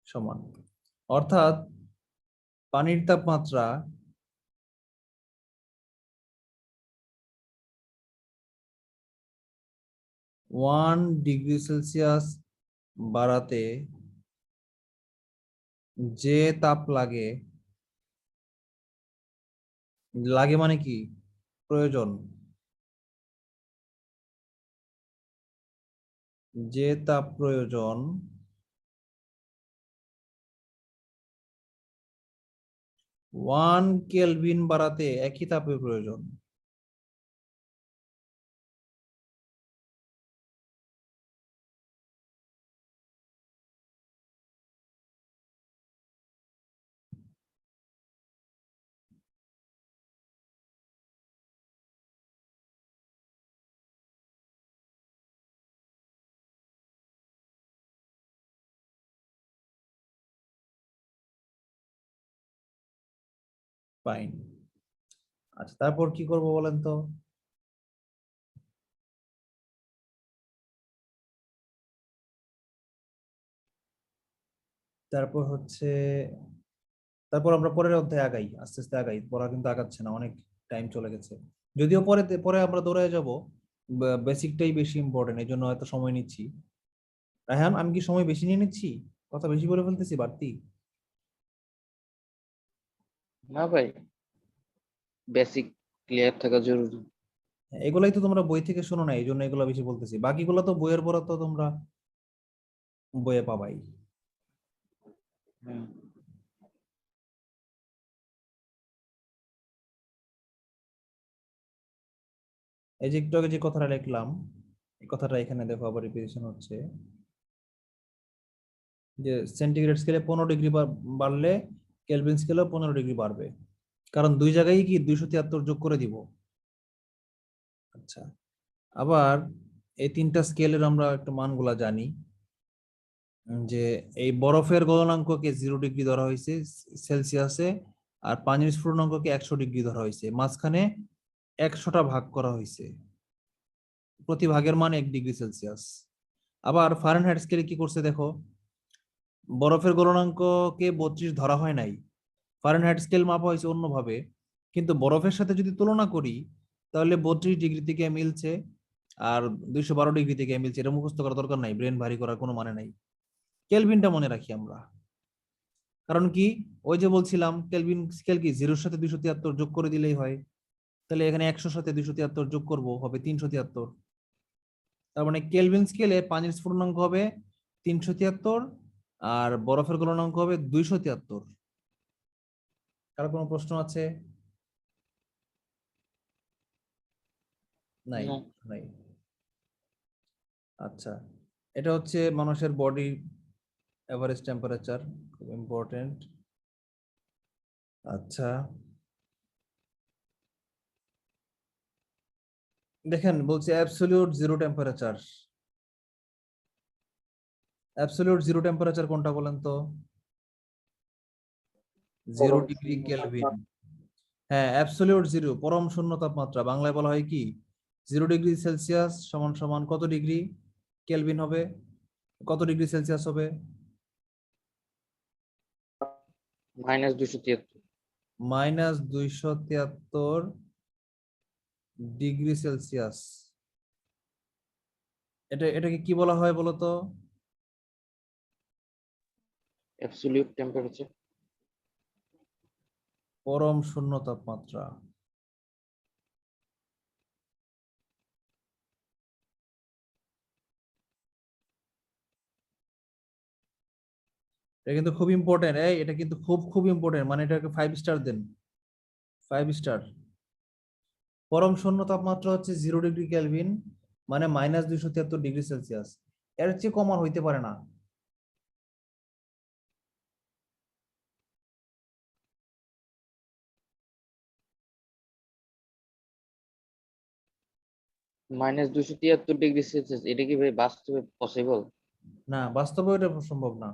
সমান। অর্থাৎ পানির তাপমাত্রা 1 ডিগ্রি সেলসিয়াস বাড়াতে যে তাপ লাগে, লাগে মানে কি প্রয়োজন, যে তাপ প্রয়োজন 1 কেলভিন বাড়াতে একই তাপের প্রয়োজন। ফাইন। আচ্ছা, তারপর কি করব বলেন তো? তারপর হচ্ছে, তারপর আমরা পরের অধ্যায়ে আগাই, আস্তে আস্তে আগাই, পড়া কিন্তু আগাচ্ছে না, অনেক টাইম চলে গেছে। যদিও পরে পরে আমরা দৌড়ায় যাব, বেসিকটাই বেশি ইম্পর্টেন্ট, এই জন্য হয়তো সময় নিচ্ছি। রায়হান, আমি কি সময় বেশি নিয়ে নিচ্ছি? কথা বেশি বলে ফেলতেছি বাড়তি?
না ভাই, বেসিক ক্লিয়ার থাকা জরুরি।
এগুলাই তো তোমরা বই থেকে শোনো না, এই জন্য এগুলো বেশি বলতেছি। বাকিগুলো তো বইয়ের পড়া তো তোমরা বইয়ে পাবাই।
হুম।
এই যে একটু আগে যে কথাটা লিখলাম, এই কথাটা এখানে দেখো আবার রিপিটেশন হচ্ছে, যে সেন্টিগ্রেড স্কেলে 15 ডিগ্রি বাড়লে কেলভিন স্কেলেও 15 ডিগ্রি বাড়বে, কারণ দুই জায়গায় কি 273 যোগ করে দিব। আচ্ছা, আবার এই তিনটা স্কেলের আমরা একটু মানগুলা জানি, যে এই বরফের গলনাঙ্ককে 0 ডিগ্রি ধরা হয়েছে সেলসিয়াসে, আর পানির স্ফুটনাঙ্ককে 100 ডিগ্রি ধরা হয়েছে, মাঝখানে 100টা ভাগ করা হয়েছে, প্রতি ভাগের মান 1 ডিগ্রি সেলসিয়াস। আবার ফারেনহাইট স্কেলে কি করছে দেখো, বরফের গলনাঙ্ককে 32 ধরা হয় নাই, ফারেনহাইট স্কেল মাপা হয়েছে অন্যভাবে, কিন্তু বরফের সাথে যদি তুলনা করি তাহলে 32 ডিগ্রি থেকে মিলছে, আর 212 ডিগ্রি থেকে মিলছে। এটা মুখস্থ করার দরকার নাই, ব্রেন ভারী করার কোনো মানে নাই। কেলভিনটা মনে রাখি আমরা, কারণ কি ওই যে বলছিলাম কেলভিন স্কেল কি 0-র সাথে 273 যোগ করে দিলেই হয়, তাহলে এখানে 100-র সাথে 273 যোগ করব, হবে 373। তার মানে কেলভিন স্কেলে পানির স্ফুটনাঙ্ক হবে 373, আর বরফের গলনাঙ্ক হবে 273। কার কোনো প্রশ্ন আছে? নাই?
না।
নাই। আচ্ছা, এটা হচ্ছে মানুষের বডি এভারেজ টেম্পারেচার, খুব ইম্পর্টেন্ট। আচ্ছা, দেখেন বলছে absolute zero temperature. Absolute zero temperature কোনটা বলেন তো? 0 ডিগ্রি কেলভিন। হ্যাঁ, অ্যাবসলিউট জিরো, পরম শূন্য তাপমাত্রা, বাংলায় বলা হয় কি? 0 ডিগ্রি সেলসিয়াস সমান সমান কত ডিগ্রি কেলভিন হবে, কত ডিগ্রি সেলসিয়াস হবে?
-273।
-273 ডিগ্রি সেলসিয়াস। এটাকে কি বলা হয় বলতো?
Absolute temperature.
পরম শূন্য তাপমাত্রা। এটা কিন্তু খুব ইম্পর্টেন্ট, এটা কিন্তু খুব খুব ইম্পর্টেন্ট, মানে এটাকে 5 স্টার দেন, 5 স্টার। পরম শূন্য তাপমাত্রা হচ্ছে 0 ডিগ্রি কেলভিন, মানে -273 ডিগ্রি সেলসিয়াস। এর চেয়ে কম আর হইতে পারে না।
-273 ডিগ্রি সেলসিয়াস, এটা কি ভাই বাস্তবে পসিবল?
না, বাস্তবে এটা সম্ভব না।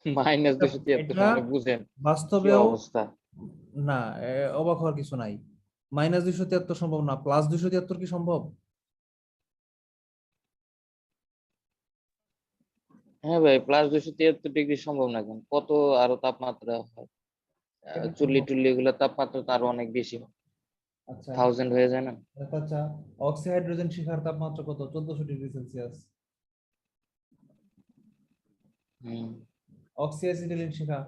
-273
এটা
মানে বুঝেন কি
বাস্তবেও
অবস্থা।
না, অবাক হওয়ার কিছু নাই। -273 সম্ভব না, +273 কি সম্ভব?
হ্যাঁ ভাই, +273 ডিগ্রি সম্ভব না কেন? কত আরো তাপমাত্রা হয়,
এটা
চুল্লি
সম্ভব।
টুল্লি এগুলো তাপমাত্রা তো আরো অনেক বেশি হয়।
আচ্ছা
1000 হয়ে যায় না?
আচ্ছা অক্সিহাইড্রোজেন শিখার তাপমাত্রা কত? 1400 ডিগ্রি সেলসিয়াস।
হুম।
অক্সিঅ্যাসিটিলিন শিখা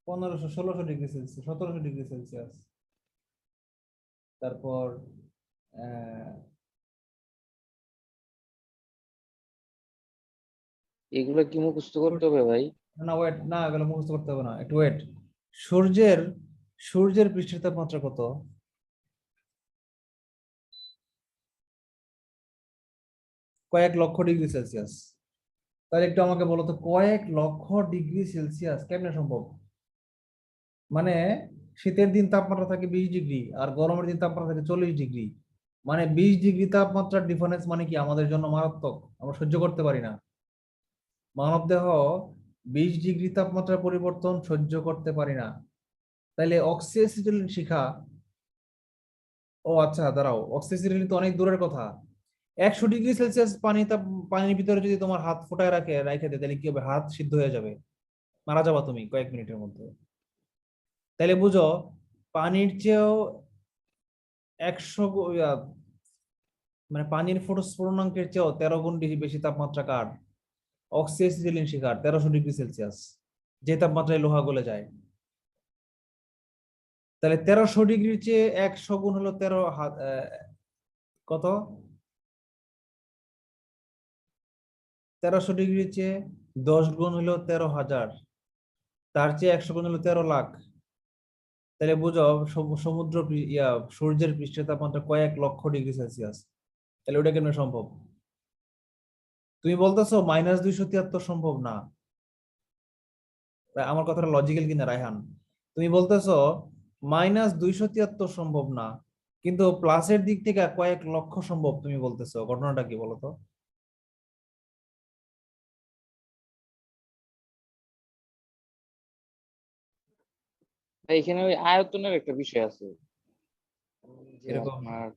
1500 1600 ডিগ্রি সেলসিয়াস 1700 ডিগ্রি সেলসিয়াস। তারপর
এগুলো কি মুখস্থ করতে হবে ভাই?
না ওয়েট না, এগুলো মুখস্থ করতে হবে না, একটু ওয়েট। সূর্যের সূর্যের পৃষ্ঠের তাপমাত্রা কত? কয়েক লক্ষ ডিগ্রি সেলসিয়াস। তাহলে একটু আমাকে বলো তো, কয়েক লক্ষ ডিগ্রি সেলসিয়াস কেমনে সম্ভব? মানে শীতের দিন তাপমাত্রা থাকে 20 ডিগ্রি আর গরমের দিন তাপমাত্রা থাকে 40 ডিগ্রি। মানে 20 ডিগ্রি তাপমাত্রার ডিফারেন্স মানে কি আমাদের জন্য মারাত্মক, আমরা সহ্য করতে পারি না। মানবদেহ 20 ডিগ্রি তাপমাত্রার পরিবর্তন সহ্য করতে পারি না। তাইলে অক্সিঅ্যাসিটিলিন শিখা, ও আচ্ছা দাঁড়াও, অক্সিঅ্যাসিটিলিন তো অনেক দূরের কথা। 100 ডিগ্রি সেলসিয়াস পানির ভিতরে যদি তোমার হাত ফোটায় রাখে দেয়, তাহলে কি হবে? হাত সিদ্ধ হয়ে যাবে, মারা যাবা তুমি কয়েক মিনিটের মধ্যে। তাহলে বুঝো পানির চেয়েও 100 মানে পানির স্ফুটনাঙ্কের চেয়েও 13 গুণ বেশি তাপমাত্রা কার? অক্সিঅ্যাসিটিলিন শিখার 1300 ডিগ্রি সেলসিয়াস, যে তাপমাত্রায় লোহা গলে যায়। তাহলে 1300 ডিগ্রির চেয়ে 100 গুণ হলো কত? 1300 ডিগ্রির চেয়ে 10 গুণ হলো 13,000, তার চেয়ে 100 গুণ হলো 13 লাখ। তাহলে বুঝো সমুদ্র সূর্যের পৃষ্ঠের তাপমাত্রা কয়েক লক্ষ ডিগ্রি সেলসিয়াস। তাহলে ওটা কেমন সম্ভব? তুমি বলতেছো -273 সম্ভব না। আমার কথাটা লজিক্যাল কিনা রায়হান? তুমি বলতেছো -273 সম্ভব না, কিন্তু প্লাসের দিক থেকে কয়েক লক্ষ সম্ভব তুমি বলতেছো, ঘটনাটা কি বলতো?
ভাই এখানে ওই আয়তনের একটা বিষয় আছে, যে
এরকম
আপনার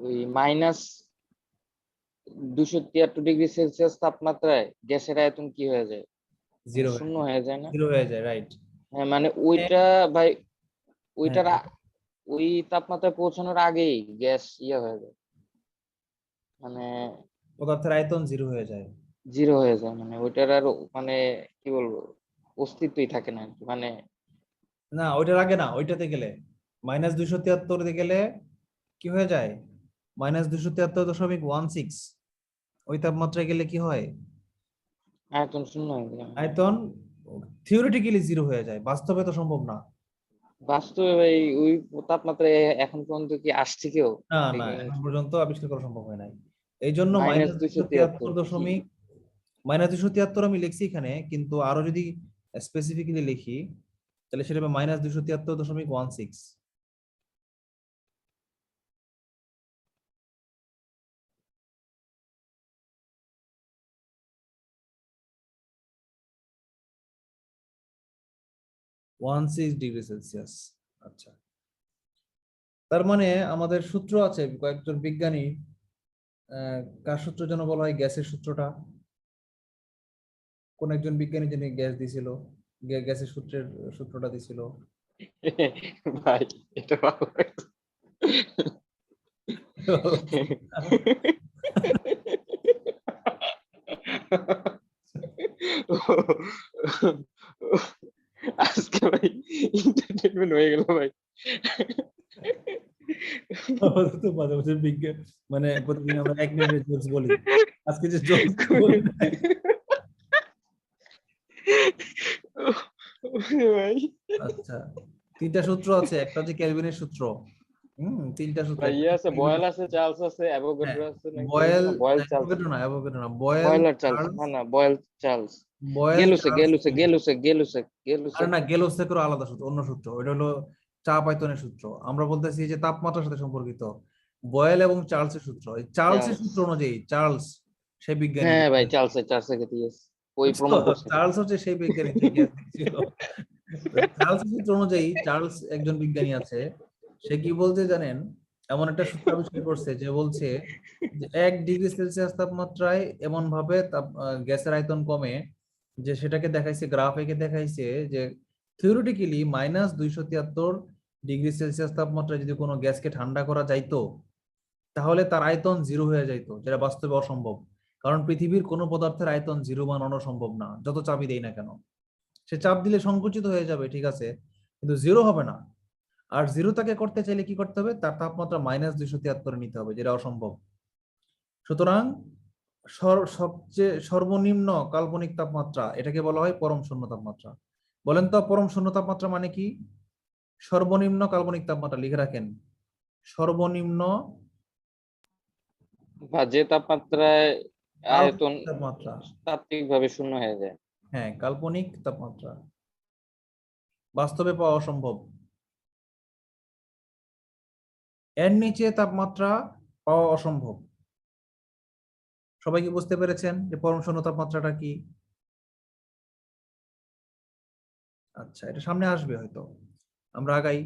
ওই -273 ডিগ্রি সেলসিয়াস তাপমাত্রায় গ্যাসের আয়তন কি হয়ে যায়?
জিরো
শূন্য হয়ে যায় না?
জিরো হয়ে যায়, রাইট?
হ্যাঁ, মানে ওইটা ভাই,
হ্যাঁ,
ওইটার ওই তাপমাত্রায় পৌঁছানোর আগেই গ্যাস হয়ে যায়, মানে
পদার্থের আয়তন জিরো হয়ে যায়।
জিরো হয়ে যায়, মানে ওইটার আর মানে কি বলবো, অস্তিত্বই থাকে না আর কি। মানে
না ওইটার আগে না, ওইটাতে গেলে -273 গেলে কি হয়ে যায়? -273.16। ওই তাপমাত্রায় গেলে কি হয়?
আয়তন শূন্য হয়ে যায়।
আয়তন থিওরিটিক্যালি জিরো হয়ে যায়, বাস্তবে তো সম্ভব না।
বাস্তবে ভাই ওই তাপমাত্রায় এখন পর্যন্ত কি আসছে কেউ?
না না, এখন পর্যন্ত আবিষ্কার করা সম্ভব হয় নাই। এই জন্য
-273
-273 আমি লিখছি এখানে, কিন্তু আরো যদি স্পেসিফিক্যালি লিখি তাহলে সেটা হবে -273.16। Degree Celsius. আচ্ছা, তার মানে আমাদের সূত্র আছে কয়েকজন বিজ্ঞানী, কার সূত্র যেন বলা হয়? গ্যাসের সূত্রটা কোন একজন বিজ্ঞানী যিনি গ্যাস দিছিল, গ্যাসের সূত্রটা দিছিল।
ভাই এটা ভালো লাগছে। আজকে ভাই এন্টারটেইনমেন্ট হয়ে গেল ভাই।
আমাদের তো মাঝে মাঝে বিজ্ঞান, মানে প্রতিদিন আমরা 1 মিনিটের জোকস বলি, আজকে যে জোকস বলি নাই।
ভাই
আচ্ছা, 3টা সূত্র আছে, একটা হচ্ছে কেলভিনের সূত্র। তিনটা সূত্র,
ভাই
একটা
আছে, বয়েল আছে, চার্লস আছে,
হ্যাঁ,
অ্যাভোগাড্রো আছে, নাকি
বয়েল,
বয়েল চার্লস,
অ্যাভোগাড্রো না, বয়েল,
বয়েল আর চার্লস,
চার্লস,
না না বয়েল চার্লস,
বয়েল,
গেলুসে
চার্লস,
গেলুসে গেলুসে গেলুসে গেলুসে।
আরে না, গেলোস থেকেও আলাদা সূত্র, অন্য সূত্র, ওইটা হলো চাপ আয়তনের সূত্র। আমরা বলতেছি যে তাপমাত্রার সাথে সম্পর্কিত। বয়েল এবং চার্লসের সূত্র, এই চার্লসের
চার্লস,
সূত্র অনুযায়ী, চার্লস সেই বিজ্ঞানী
হ্যাঁ ভাই চার্লসের ক্ষেত্রে yes, ওই প্রমাণ করছে।
চার্লস হচ্ছে সেই বিজ্ঞানী যে গ্যাস দিয়েছিল। চার্লসের সূত্র অনুযায়ী, চার্লস একজন বিজ্ঞানী আছে, সে কি বলতে জানেন? এমন একটা সূত্র আবিষ্কার করছে যে বলছে যে 1 ডিগ্রি সেলসিয়াস তাপমাত্রায় এমন ভাবে গ্যাসের আয়তন কমে, যে সেটাকে দেখাইছে, গ্রাফ এঁকে দেখাইছে যে থিওরিটিক্যালি -273 ডিগ্রি সেলসিয়াস তাপমাত্রায় যদি কোনো গ্যাসকে ঠান্ডা করা যাইতো তাহলে তার আয়তন 0 হয়ে যাইতো, যেটা বাস্তবে অসম্ভব। কারণ পৃথিবীর কোনো পদার্থের আয়তন 0 বানানো সম্ভব না, যত চাপই দেই না কেন। সে চাপ দিলে সংকুচিত হয়ে যাবে, ঠিক আছে, কিন্তু 0 হবে না। আর 0 তাকে করতে চাইলে কি করতে হবে, তার তাপমাত্রা -273 নিতে হবে, যেটা অসম্ভব। সুতরাং সবচেয়ে সর্বনিম্ন কাল্পনিক তাপমাত্রা, এটাকে বলা হয় পরম শূন্য তাপমাত্রা। বলেন তো পরম শূন্য তাপমাত্রা মানে কি? সর্বনিম্ন কাল্পনিক তাপমাত্রা লিখে রাখেন, সর্বনিম্ন
বা যে তাপমাত্রায় আয়তন
কাল্পনিক তাপমাত্রা।
তাত্ত্বিকভাবে শূন্য হয়ে যায়।
হ্যাঁ, কাল্পনিক তাপমাত্রা, বাস্তবে পাওয়া অসম্ভব। এর নিচে তাপমাত্রা পাওয়া অসম্ভব। সবাই কি বুঝতে পেরেছেন যে পরম শূন্য তাপমাত্রাটা কি? আচ্ছা, এটা সামনে আসবে হয়তো, আমরা আগাই।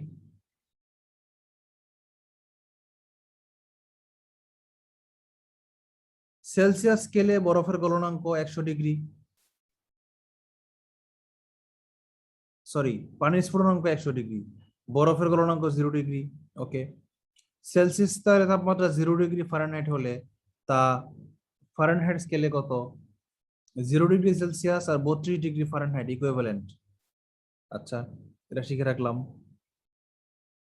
সেলসিয়াস স্কেলে বরফের গলনাঙ্ক 100 ডিগ্রি, সরি, পানির স্ফুটনাঙ্ক 100 ডিগ্রি, বরফের গলনাঙ্ক 0 ডিগ্রি। ওকে, সেলসিয়াস স্তরে তাপমাত্রা 0 ডিগ্রি ফারেনহাইট হলে তা ফারেনহাইট স্কেলে কত? 0 ডিগ্রি সেলসিয়াস আর 32 ডিগ্রি ফারেনহাইট ইকুইভ্যালেন্ট। আচ্ছা, এটা শিখে রাখলাম।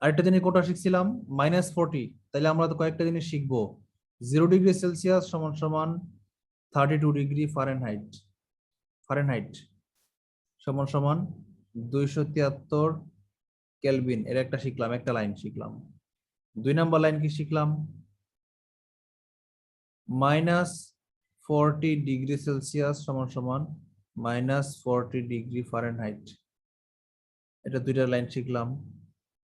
আরেকটা জিনিস কোটা শিখছিলাম, -40। তাহলে আমরা তো কয়েকটা জিনিস শিখবো। 0 ডিগ্রি সেলসিয়াস সমান সমান 32 ডিগ্রি ফারেনহাইট, ফারেনহাইট সমান সমান 273 কেলভিন। এর একটা শিখলাম, একটা লাইন শিখলাম। 2 নাম্বার লাইন কি শিখলাম? -40 ডিগ্রি সেলসিয়াস সমান সমান -40 ডিগ্রি ফারেনহাইট। এটা 2টা লাইন শিখলাম।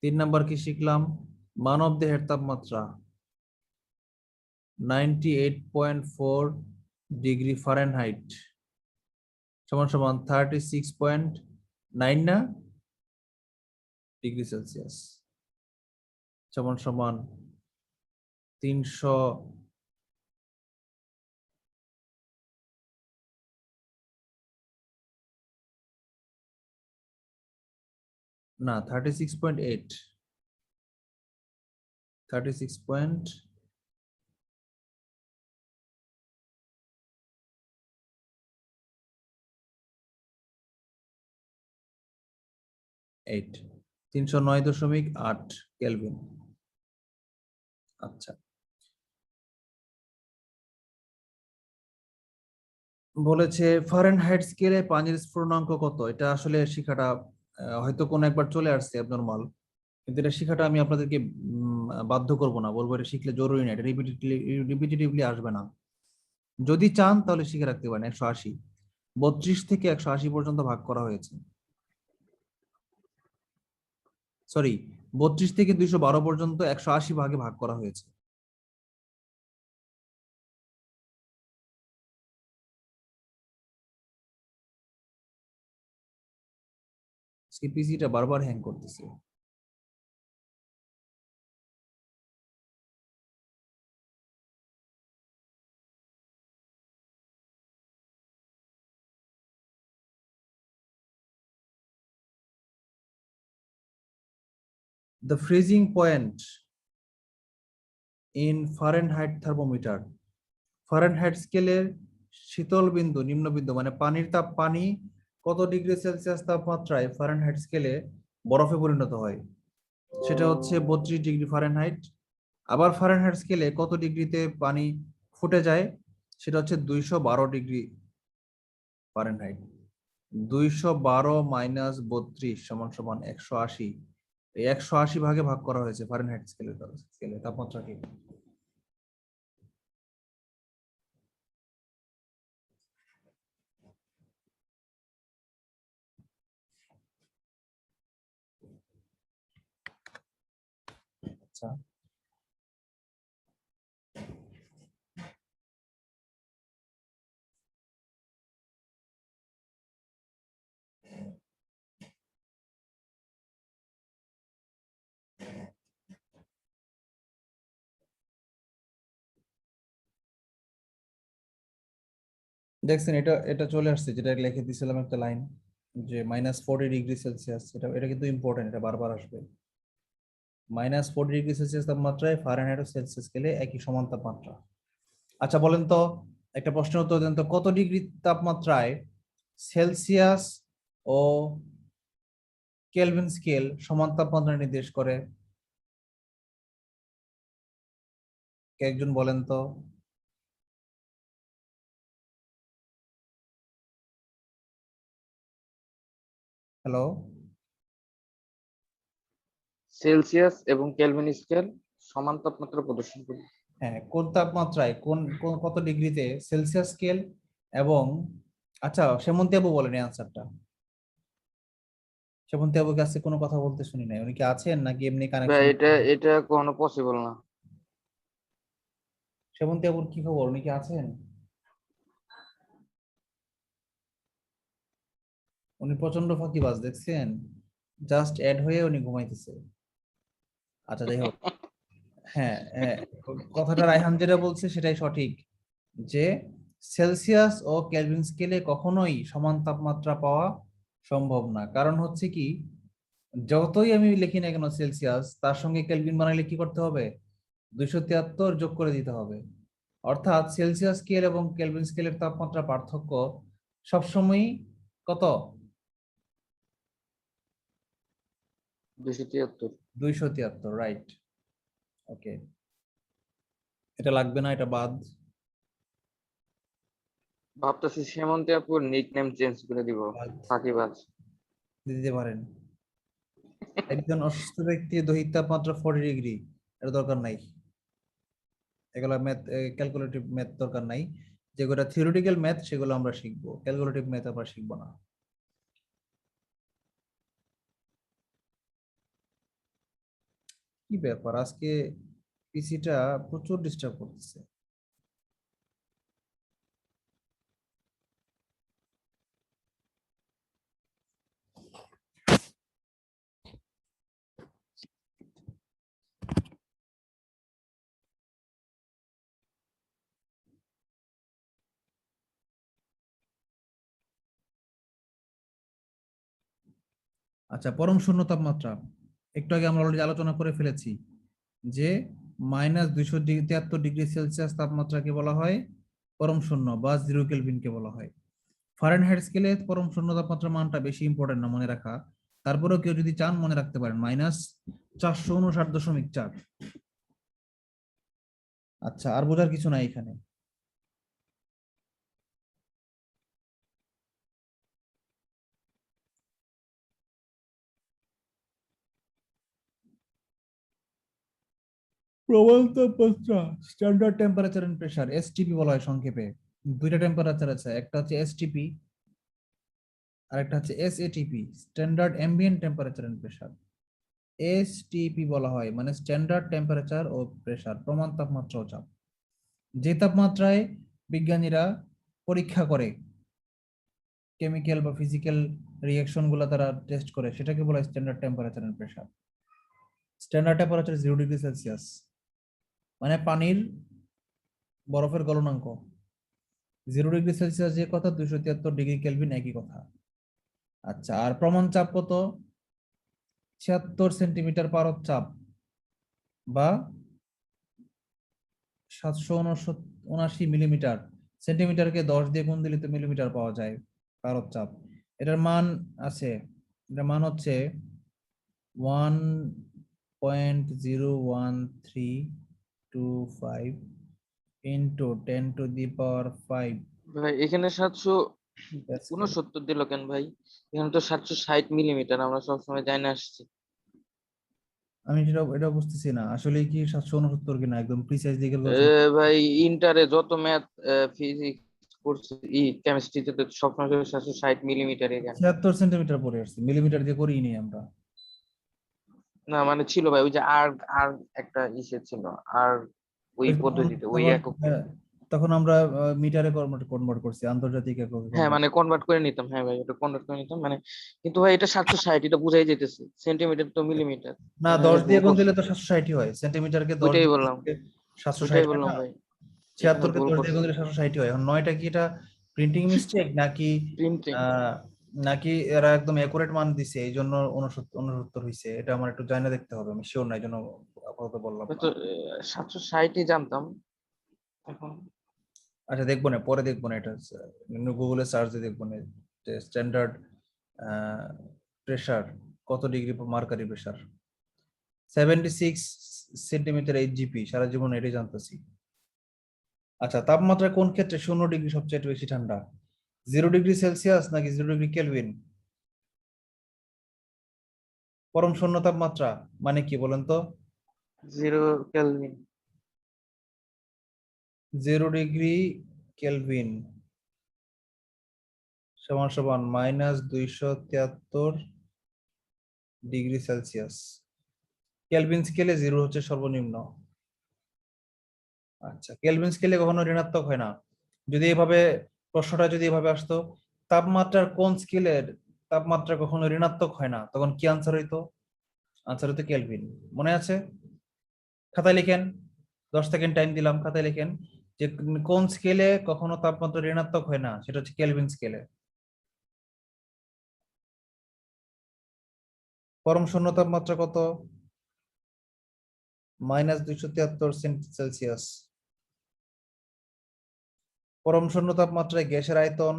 3 নাম্বার কি শিখলাম? মানব দেহের তাপমাত্রা 98.4 ডিগ্রি ফারেনহাইট সমান সমান 36.9 না ডিগ্রি সেলসিয়াস সমান সমান 300 না 36.8, 36.8 309.8 কেলভিন। আচ্ছা, বলেছে ফারেনহাইট স্কেলে পানির স্ফুটনাঙ্ক কত? এটা আসলে শিখাটা হয়তো কোন একবার চলে আসছে অ্যাবনরমাল, কিন্তু এটা শিখাটা আমি আপনাদেরকে বাধ্য করব না, বলবো এটা শিখলে জরুরি না, এটা রিপিটেটিভলি আসবে না। যদি চান তাহলে শিখে রাখতে পারেন। 180, 32 থেকে 180 পর্যন্ত ভাগ করা হয়েছে, সরি 32 থেকে 212 পর্যন্ত 180 ভাগে ভাগ করা হয়েছে। পিসিটা বারবার হ্যাং করতেছে। The freezing point in Fahrenheit thermometer, Fahrenheit স্কেলের শীতল বিন্দু, নিম্ন বিন্দু মানে পানির তাপ, পানি কত ডিগ্রি সেলসিয়াস তাপমাত্রায় ফারেনহাইট স্কেলে বরফে পরিণত হয়, সেটা হচ্ছে 32 ডিগ্রি ফারেনহাইট। আবার ফারেনহাইট স্কেলে কত ডিগ্রিতে পানি ফুটে যায়, সেটা হচ্ছে 212 ডিগ্রি ফারেনহাইট। 212 মাইনাস 32 সমান সমান 180। এই 180 ভাগে ভাগ করা হয়েছে ফারেনহাইট স্কেলে তাপমাত্রাকে। আচ্ছা, দেখছেন এটা এটা চলে আসছে, যেটা লিখে দিয়েছিলাম একটা লাইন, যে -40 ডিগ্রি সেলসিয়াস। এটা এটা কিন্তু ইম্পর্টেন্ট, এটা বারবার আসবে। -40°C তাপমাত্রায় ফারেনহাইট ও সেলসিয়াস স্কেলে একই সমান তাপমাত্রা। আচ্ছা বলেন তো, একটা প্রশ্নের উত্তর দেন তো, কত ডিগ্রি তাপমাত্রায় সেলসিয়াস ও কেলভিন স্কেল সমান তাপমাত্রা নির্দেশ করে? কে একজন বলেন তো। হ্যালো,
সেলসিয়াস এবং কেলভিন স্কেল সমান তাপমাত্রা প্রদর্শন করে।
হ্যাঁ, কোন তাপমাত্রায় কত ডিগ্রিতে সেলসিয়াস স্কেল এবং, আচ্ছা সেমন্তী আপু বলেন অ্যান্সারটা। সেমন্তী আপুর কাছে কোনো কথা বলতে শুনি নাই, উনি কি আছেন নাকি এমনি
ভাই
কানেকশন?
এটা কখনো পসিবল না।
সেমন্তী আপুর কি খবর, উনি কি আছেন? উনি প্রচন্ড ফাঁকিবাজ, দেখছেন? জাস্ট অ্যাড হয়ে উনি ঘুমাইতেছে। আচ্ছা যাই হোক, হ্যাঁ হ্যাঁ, কথাটা রায়হান যেটা বলছে সেটাই সঠিক, যে সেলসিয়াস ও কেলভিন স্কেলে কখনোই সমান তাপমাত্রা পাওয়া সম্ভব না। কারণ হচ্ছে কি, যতই আমি লিখি না কেন সেলসিয়াস, তার সঙ্গে কেলভিন বানাইলে কি করতে হবে? 273 যোগ করে দিতে হবে। অর্থাৎ সেলসিয়াস স্কেল এবং কেলভিন স্কেলের তাপমাত্রা পার্থক্য সবসময়ই কত?
273।
273, রাইট। ওকে, এটা লাগবে না, এটা বাদ।
ভাবতেছি সেমন্তী আপুর নিকনেম চেঞ্জ করে দিব,
বাদ
ফাঁকিবাজ।
দিতে পারেন। একজন অসুস্থ ব্যক্তি দৈহিক তাপমাত্রা 40°, এটা দরকার নাই। এগুলো ম্যাথ, ক্যালকুলেটিভ ম্যাথ দরকার নাই। যেগুলো থিওরিটিক্যাল ম্যাথ সেগুলো আমরা শিখবো, ক্যালকুলেটিভ ম্যাথ আমরা শিখবো না। কি ব্যাপার, আজকে পিসিটা প্রচুর ডিস্টার্ব করতেছে। আচ্ছা, পরম শূন্য তাপমাত্রা একটু আগে আমরা অলরেডি আলোচনা করে ফেলেছি, যে -273°C তাপমাত্রাকে বলা হয় পরম শূন্য বা 0 কেলভিনকে বলা হয়। ফারেনহাইট স্কেলে পরম শূন্য তাপমাত্রা মানটা বেশি ইম্পর্টেন্ট না মনে রাখা, তারপরেও কেউ যদি চান মনে রাখতে পারেন, -459.4। আচ্ছা, আর বোঝার কিছু নাই এখানে। প্রবল তাপমাত্রা, standard temperature and pressure, STP বলা হয় সংক্ষেপে। দুইটা টেম্পারেচার আছে, একটা হচ্ছে এসটিপি আর একটা হচ্ছে SATP, standard ambient temperature and pressure. STP বলা হয় মানে স্ট্যান্ডার্ড টেম্পারেচার ও প্রেসার, প্রমাণ তাপমাত্রা ও চাপ। যে তাপমাত্রায় বিজ্ঞানীরা পরীক্ষা করে, কেমিক্যাল বা ফিজিক্যাল রিঅ্যাকশন গুলো তারা টেস্ট করে, সেটাকে বলা হয় standard temperature and pressure. Standard temperature 0°C, মানে পানির বরফের গলনাঙ্ক। 0°C যে কথা, 273°K একই কথা। আচ্ছা, আর প্রমাণ চাপ কত? 76 সেন্টিমিটার পারদ চাপ বা 779 মিলিমিটার। সেন্টিমিটারকে 10 দিয়ে গুণ দিলে তো মিলিমিটার পাওয়া যায় পারদ চাপ। এটার মান আছে, এটার মান হচ্ছে 1.01325 ইন্টু 10⁵
ভাই এখানে 769 দিল কেন ভাই? এখানে তো 760 মিলিমিটার, আমরা সবসময় জানি না আসছি।
আমি এটা বুঝতেছি না আসলে কি 769 কিনা, একদম প্রিসাইজ দিকে
ভাই ইন্টারে যত ম্যাথ ফিজিক্স করছি, কেমিস্ট্রিতে তো সবসময় 760 মিলিমিটার।
76 সেন্টিমিটার পরে আসছে, মিলিমিটার দিয়ে করিই নি আমরা।
না মানে ছিল ভাই, ওই যে আর আর একটা ইসে ছিল, আর ওই পদ্ধতিতে ওই একক।
তখন আমরা মিটারে কনভার্ট করছি, আন্তর্জাতিক এককে
হ্যাঁ মানে কনভার্ট করে নিতাম, হ্যাঁ ভাই ওটা কনভার্ট করে নিতাম মানে। কিন্তু ভাই এটা 760, এটা বুঝাই যেতেছে, সেন্টিমিটার তো মিলিমিটার।
না, 10 দিয়ে গুণ দিলে তো 760 হয়, সেন্টিমিটারকে 10
ওইটাই
দিয়ে
বললাম,
760
ওইটাই
হয়
বললাম
না।
ভাই। এখানে
76 কে
ভুল
10 দিয়ে
করছি,
গুণ দিলে 760 হয়। এখন 9টা কি এটা প্রিন্টিং মিস্টেক নাকি
প্রিন্টিং।
নাকি এরা একদম একুরেট মান দিছে এই জন্য 69 হয়েছে, এটা আমার একটু জানা দেখতে হবে, আমি শিওর না, এই জন্য আপাতত বললাম
আমি
না।
তো 760-ই জানতাম এখন।
আচ্ছা দেখবো না, পরে দেখবো না, এটা গুগলে সার্চ দিয়ে দেখবো না যে স্ট্যান্ডার্ড প্রেসার কত ডিগ্রি মার্কারি প্রেসার। 76 সেন্টিমিটার এইচজিপি, সারা জীবন এটাই জানতেছি। আচ্ছা, তাপমাত্রা কোন ক্ষেত্রে 0 ডিগ্রি সবচেয়ে বেশি ঠান্ডা? 0 ডিগ্রি সেলসিয়াস নাকি 0 ডিগ্রি কেলভিন? পরম শূন্য তাপমাত্রা মানে কি বলেন তো?
0 কেলভিন।
0 ডিগ্রি কেলভিন সমান সমান -273 ডিগ্রি সেলসিয়াস। কেলভিন স্কেলে 0 হচ্ছে সর্বনিম্ন। আচ্ছা, কেলভিন স্কেলে কখনো ঋণাত্মক হয় না। যদি এভাবে প্রশ্নটা যদি এভাবে আসতো, তাপমাত্রার কোন স্কেলের তাপমাত্রা কখনো ঋণাত্মক হয় না, তখন কি আনসার হইতো? আনসার হইতো কেলভিন। মনে আছে? খাতায় লিখেন, 10 সেকেন্ড টাইম দিলাম, খাতায় লিখেন যে কোন স্কেলে কখনো তাপমাত্রা ঋণাত্মক হয় না, সেটা হচ্ছে কেলভিন স্কেলে। পরম শূন্য তাপমাত্রা কত? -273 সেলসিয়াস। পরম শূন্য তাপমাত্রায় গ্যাসের আয়তন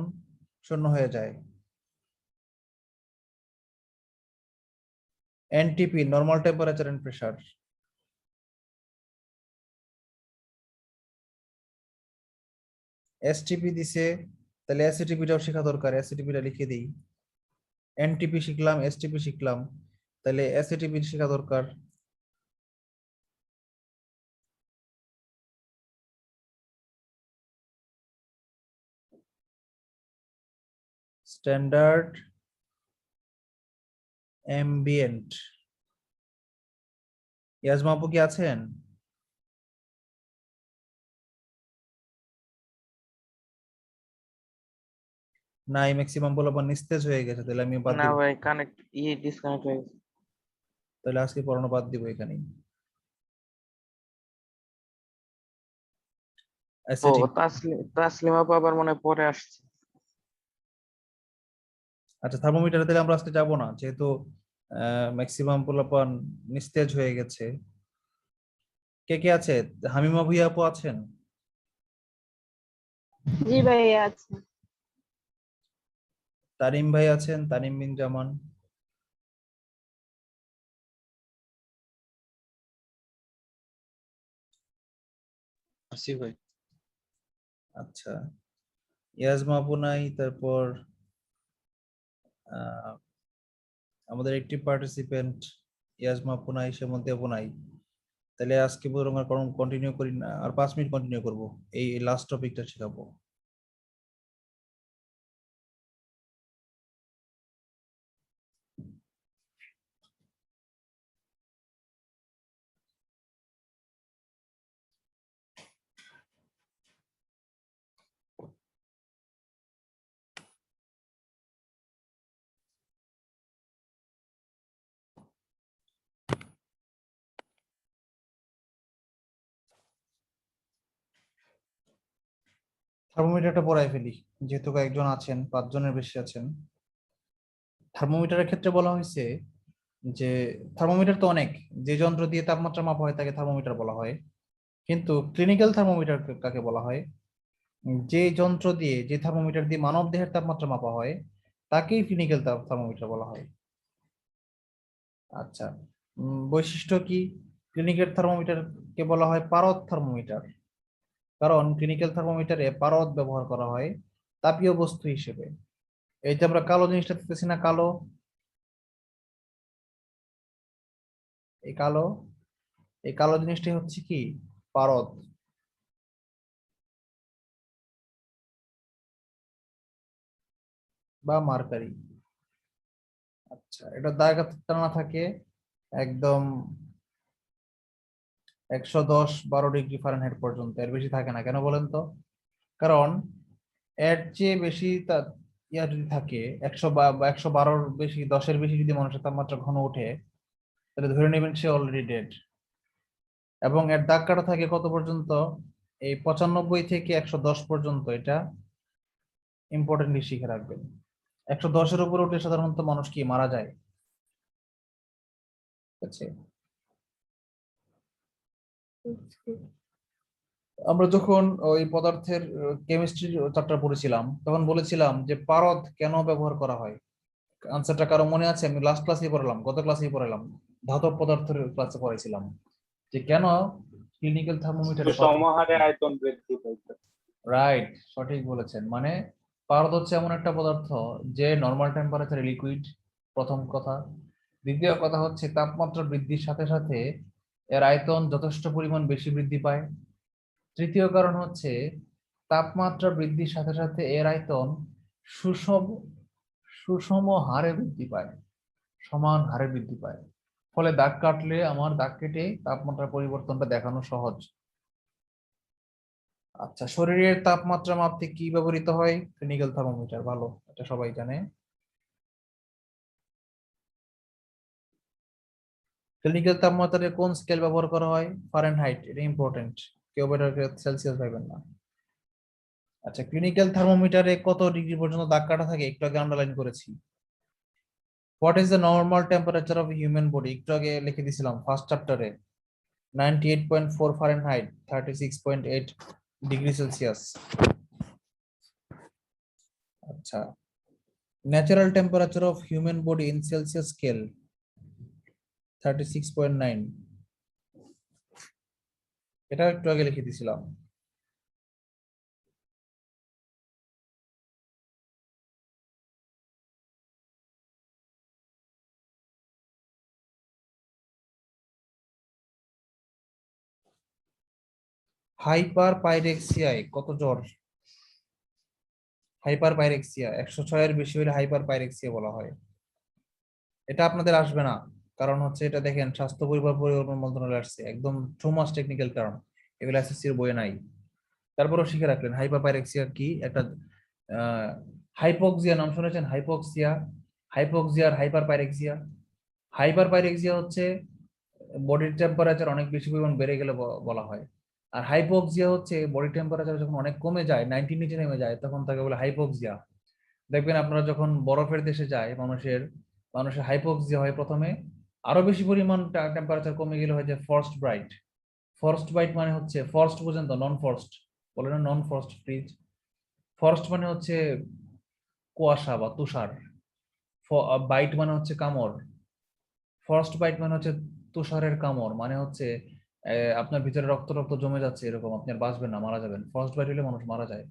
শূন্য হয়ে যায়। NTP normal temperature and pressure. STP দিছে, তাহলে এসটিপিটাও শেখা দরকার, এসটিপিটা লিখে দিই। এনটিপি শিখলাম, এসটিপি শিখলাম, তাহলে এসটিপি শেখা দরকার। Standard ambient. ইয়াজমা আপু কি আছেন? নাই, ম্যাক্সিমাম বলে আবার নিস্তেজ হয়ে গেছে, তাহলে আমি বাদ
না
দিব।
ভাই, ডিসকানেক্ট হয়ে গেছে।
তাহলে আজকে পড়ানো বাদ দিব এখানেই।
ও
অ্যাসিটিক।
তাসলিমা আপু আবার মনে হয় পরে আসছে।
আচ্ছা, থার্মোমিটারে তাহলে আমরা আজকে যাব না, যেহেতু ম্যাক্সিমাম পোলাপান নিস্তেজ হয়ে গেছে। কে কে আছে? হামিমা ভুইয়া আপু আছেন?
জি ভাইয়া আছে।
তারিম ভাই আছেন, তারিম বিন জামান।
আসিফ ভাই।
আচ্ছা, ইয়াজমা আপু নাই, তারপর আহ, আমাদের একটি পার্টিসিপেন্ট ইয়াজমা আপু নাই, সেমন্তি আপু নাই। তাহলে আজকে বরং আর কন্টিনিউ করি না, আর 5 মিনিট কন্টিনিউ করব, এই লাস্ট টপিকটা শেখাবো। থার্মোমিটারটা পড়ায় ফেলি, যেহেতু কয়েকজন আছেন, 5 জনের বেশি আছেন। থার্মোমিটারের ক্ষেত্রে বলা হয়েছে যে থার্মোমিটার তো অনেক, যে যন্ত্র দিয়ে তাপমাত্রা মাপা হয় তাকে থার্মোমিটার বলা হয়। কিন্তু ক্লিনিক্যাল থার্মোমিটার কাকে বলা হয়? যে যন্ত্র দিয়ে, যে থার্মোমিটার দিয়ে মানব দেহের তাপমাত্রা মাপা হয় তাকেই ক্লিনিক্যাল থার্মোমিটার বলা হয়। আচ্ছা, বৈশিষ্ট্য কি? ক্লিনিক্যাল থার্মোমিটারকে বলা হয় পারদ থার্মোমিটার, কারণ ক্লিনিক্যাল থার্মোমিটারে পারদ ব্যবহার করা হয় তাপীয় বস্তু হিসেবে। এই যে আমরা কালো জিনিসটা দেখতেছি না, কালো, এই কালো, এই কালো জিনিসটি হচ্ছে কি? পারদ। বা মার্কারি। আচ্ছা, এটা দাগ টানা থাকে একদম 110-12 ডিগ্রি ফারেনহাইট পর্যন্ত, এর বেশি থাকে না। কেন বলেন তো? কারণ এর চেয়ে বেশি ইয়া যদি থাকে, 112-র বেশি, 10-এর বেশি যদি মানুষের তাপমাত্রা ঘন ওঠে, তাহলে ধরে নেবেন সে অলরেডি ডেড। এবং এর দাগ কাটা থাকে কত পর্যন্ত? এই 95 থেকে 110 পর্যন্ত। এটা ইম্পর্টেন্টলি শিখে রাখবেন। 110-এর উপরে উঠলে সাধারণত মানুষ কি মারা যায়, ঠিক আছে? আমরা যখন ওই পদার্থের কেমিস্ট্রি চ্যাপ্টার পড়েছিলাম তখন বলেছিলাম যে পারদ কেন ব্যবহার করা হয়। আনসারটা কারো মনে আছে? আমি লাস্ট ক্লাসেই পড়ালাম, গত ক্লাসেই পড়ালাম, ধাতব পদার্থের ক্লাসে পড়েছিলাম যে কেন ক্লিনিক্যাল থার্মোমিটারে।
সমাহারে আয়তন বৃদ্ধি পাইছে।
রাইট, সঠিক বলেছেন। মানে পারদ হচ্ছে এমন একটা পদার্থ যে নর্মাল টেম্পারেচারে লিকুইড, প্রথম কথা। দ্বিতীয় কথা হচ্ছে তাপমাত্রা বৃদ্ধির সাথে সাথে এর আয়তন যথেষ্ট পরিমাণ বেশি বৃদ্ধি পায়। তৃতীয় কারণ হচ্ছে তাপমাত্রা বৃদ্ধির সাথে সাথে এর আয়তন সুষম সুষম হারে বৃদ্ধি পায়, সমান হারে বৃদ্ধি পায়। ফলে দাগ কাটলে আমার দাগ কেটে তাপমাত্রার পরিবর্তনটা দেখানো সহজ। আচ্ছা, শরীরের তাপমাত্রা মাপতে কি ব্যবহৃত হয়? ক্লিনিক্যাল থার্মোমিটার, ভালো, এটা সবাই জানে। ক্লিনিক্যাল তাপমাত্রায় কোন স্কেল ব্যবহার করা হয়? ফারেনহাইট, এটা ইম্পর্টেন্ট, কেউ বেটার সেলসিয়াস পাইবেন না। আচ্ছা, ক্লিনিক্যাল থার্মোমিটারে কত ডিগ্রি পর্যন্ত দাগ কাটা থাকে একটু আগে আন্ডারলাইন করেছি। What is the normal temperature of human body, একটু আগে লিখে দিয়েছিলাম ফার্স্ট চ্যাপ্টারে, 98.4 ফারেনহাইট, 36.8 ডিগ্রি সেলসিয়াস। আচ্ছা, natural temperature of human body in Celsius scale, 36.9, এটা একটু আগে লিখে দিয়েছিলাম। হাইপার পাইরেক্সিয়ায় কত জ্বর? হাইপার পাইরেক্সিয়া 106 এর বেশি হলে হাইপার পাইরেক্সিয়া বলা হয়। এটা আপনাদের আসবে না, কারণ হচ্ছে এটা দেখেন স্বাস্থ্য পরিবার পরিকল্পনা মন্ত্রণালয়ে আসছে, একদম টু মাস টেকনিক্যাল টার্ম, এগুলো এসএসসির বইয়ে নাই। তারপরেও শিখে রাখলেন হাইপার পাইরেক্সিয়া কি। একটা হাইপোক্সিয়া নাম শুনেছেন? হাইপোক্সিয়া, হাইপোক্সিয়া আর হাইপার পাইরেক্সিয়া। হাইপার পাইরেক্সিয়া হচ্ছে বডির টেম্পারেচার অনেক বেশি পরিমাণ বেড়ে গেলে বলা হয়, আর হাইপোক্সিয়া হচ্ছে বডি টেম্পারেচার যখন অনেক কমে যায়, 90 নিচে নেমে যায়, তখন তাকে বলে হাইপোক্সিয়া। দেখবেন আপনারা যখন বরফের দেশে যায় মানুষের মানুষের হাইপোক্সিয়া হয় প্রথমে, আরো বেশি পরিমাণ টেম্পারেচার কমে গেলে হয় যে ফর্সড ব্রাইট। ফর্সড বাইট মানে হচ্ছে, ফর্সড পর্যন্ত, নন ফর্সড বলে না, নন ফর্সড ফ্রিজ। ফর্সড মানে হচ্ছে কুয়াশা বা তুষার, বাইট মানে হচ্ছে কামড়। ফর্সড বাইট মানে হচ্ছে তুষারের কামড়, মানে হচ্ছে আপনার ভিতরে রক্ত রক্ত জমে যাচ্ছে এরকম, আপনি আর বাঁচবেন না, মারা যাবেন। ফর্সড বাইট হলে মানুষ মারা যায়।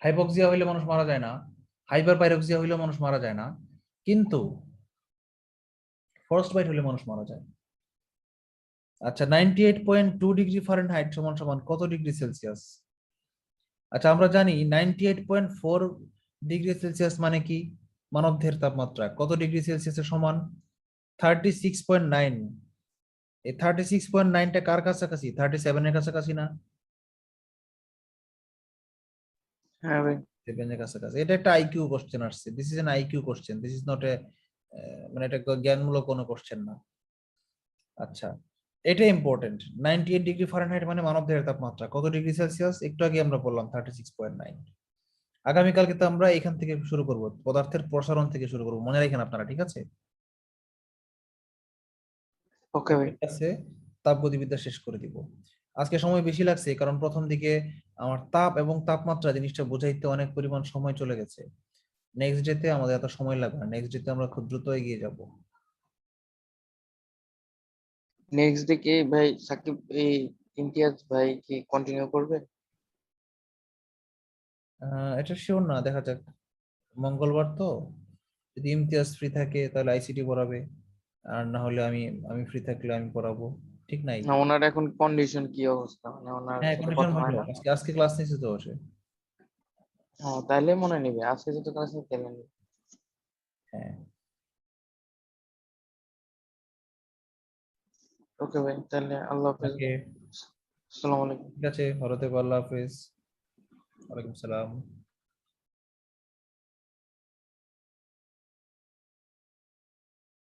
হাইপোক্সিয়া হইলে মানুষ মারা যায় না, হাইপার পাইরক্সিয়া হইলে মানুষ মারা যায় না, কিন্তু ফর্সড বাইট হলে মানুষ মারা যায়। আচ্ছা, 98.2 ডিগ্রি ফারেনহাইট সমান সমান কত ডিগ্রি সেলসিয়াস? আচ্ছা, আমরা জানি 98.4 ডিগ্রি সেলসিয়াস মানে কি? মানবদেহের তাপমাত্রা কত ডিগ্রি সেলসিয়াসের সমান? 36.9। এই 36.9টা কার কাছাকাছি? 37 এর কাছাকাছি না?
হ্যাঁ ভাই।
7 এর কাছাকাছি। এটা একটা আইকিউ কোশ্চেন আসছে, this is an IQ question, this is not a, মানে এটা জ্ঞানমূলক কোনো কোশ্চেন না। আচ্ছা, এটা ইম্পর্টেন্ট। 98 ডিগ্রি ফারেনহাইট মানে মানবদেহের তাপমাত্রা কত ডিগ্রি সেলসিয়াস? একটু আগে আমরা বললাম 36.9। আগামীকালকে তো আমরা এখান থেকে শুরু করব, পদার্থের প্রসারণ থেকে শুরু করব, মনে রাখেন আপনারা, ঠিক আছে?
ওকে ভাই।
ঠিক আছে, তাপগতিবিদ্যা শেষ করে দিব। আজকে সময় বেশি লাগছে কারণ প্রথম দিকে আমার তাপ এবং তাপমাত্রা জিনিসটা বোঝাইতে অনেক পরিমাণ সময় চলে গেছে। নেক্সট ডেতে আমাদের এত সময় লাগবে না, নেক্সট ডেতে আমরা খুব দ্রুত এগিয়ে যাব।
নেক্সট ডে কি ভাই সাকিব এই ইমতিয়াজ ভাই কি কন্টিনিউ করবে?
এটা শিওর না, দেখা যাক। মঙ্গলবার তো, যদি ইমতিয়াজ ফ্রি থাকে তাহলে আইসিটি পড়াবে, আর না হলে আমি আমি ফ্রি থাকলে আমি পড়াবো, ঠিক নাই।
না, ওনার এখন কন্ডিশন কি অবস্থা, মানে ওনার
হ্যাঁ,
সাথে
কন্ডিশন
কথা হয়
ভালো,
না?
আজকে আজকে ক্লাস নিয়েছে তো বসে।
ও, তাইলে মনে নিবে, আজকে যদি ক্লাস নিতে তাইলে নিবে।
হ্যাঁ,
ওকে ভাই, তাহলে আল্লাহ হাফেজ।
ওকে,
আসসালামু আলাইকুম।
ঠিক আছে, ভালো থেকো, আল্লাহ হাফেজ। ওয়ালাইকুম সালাম।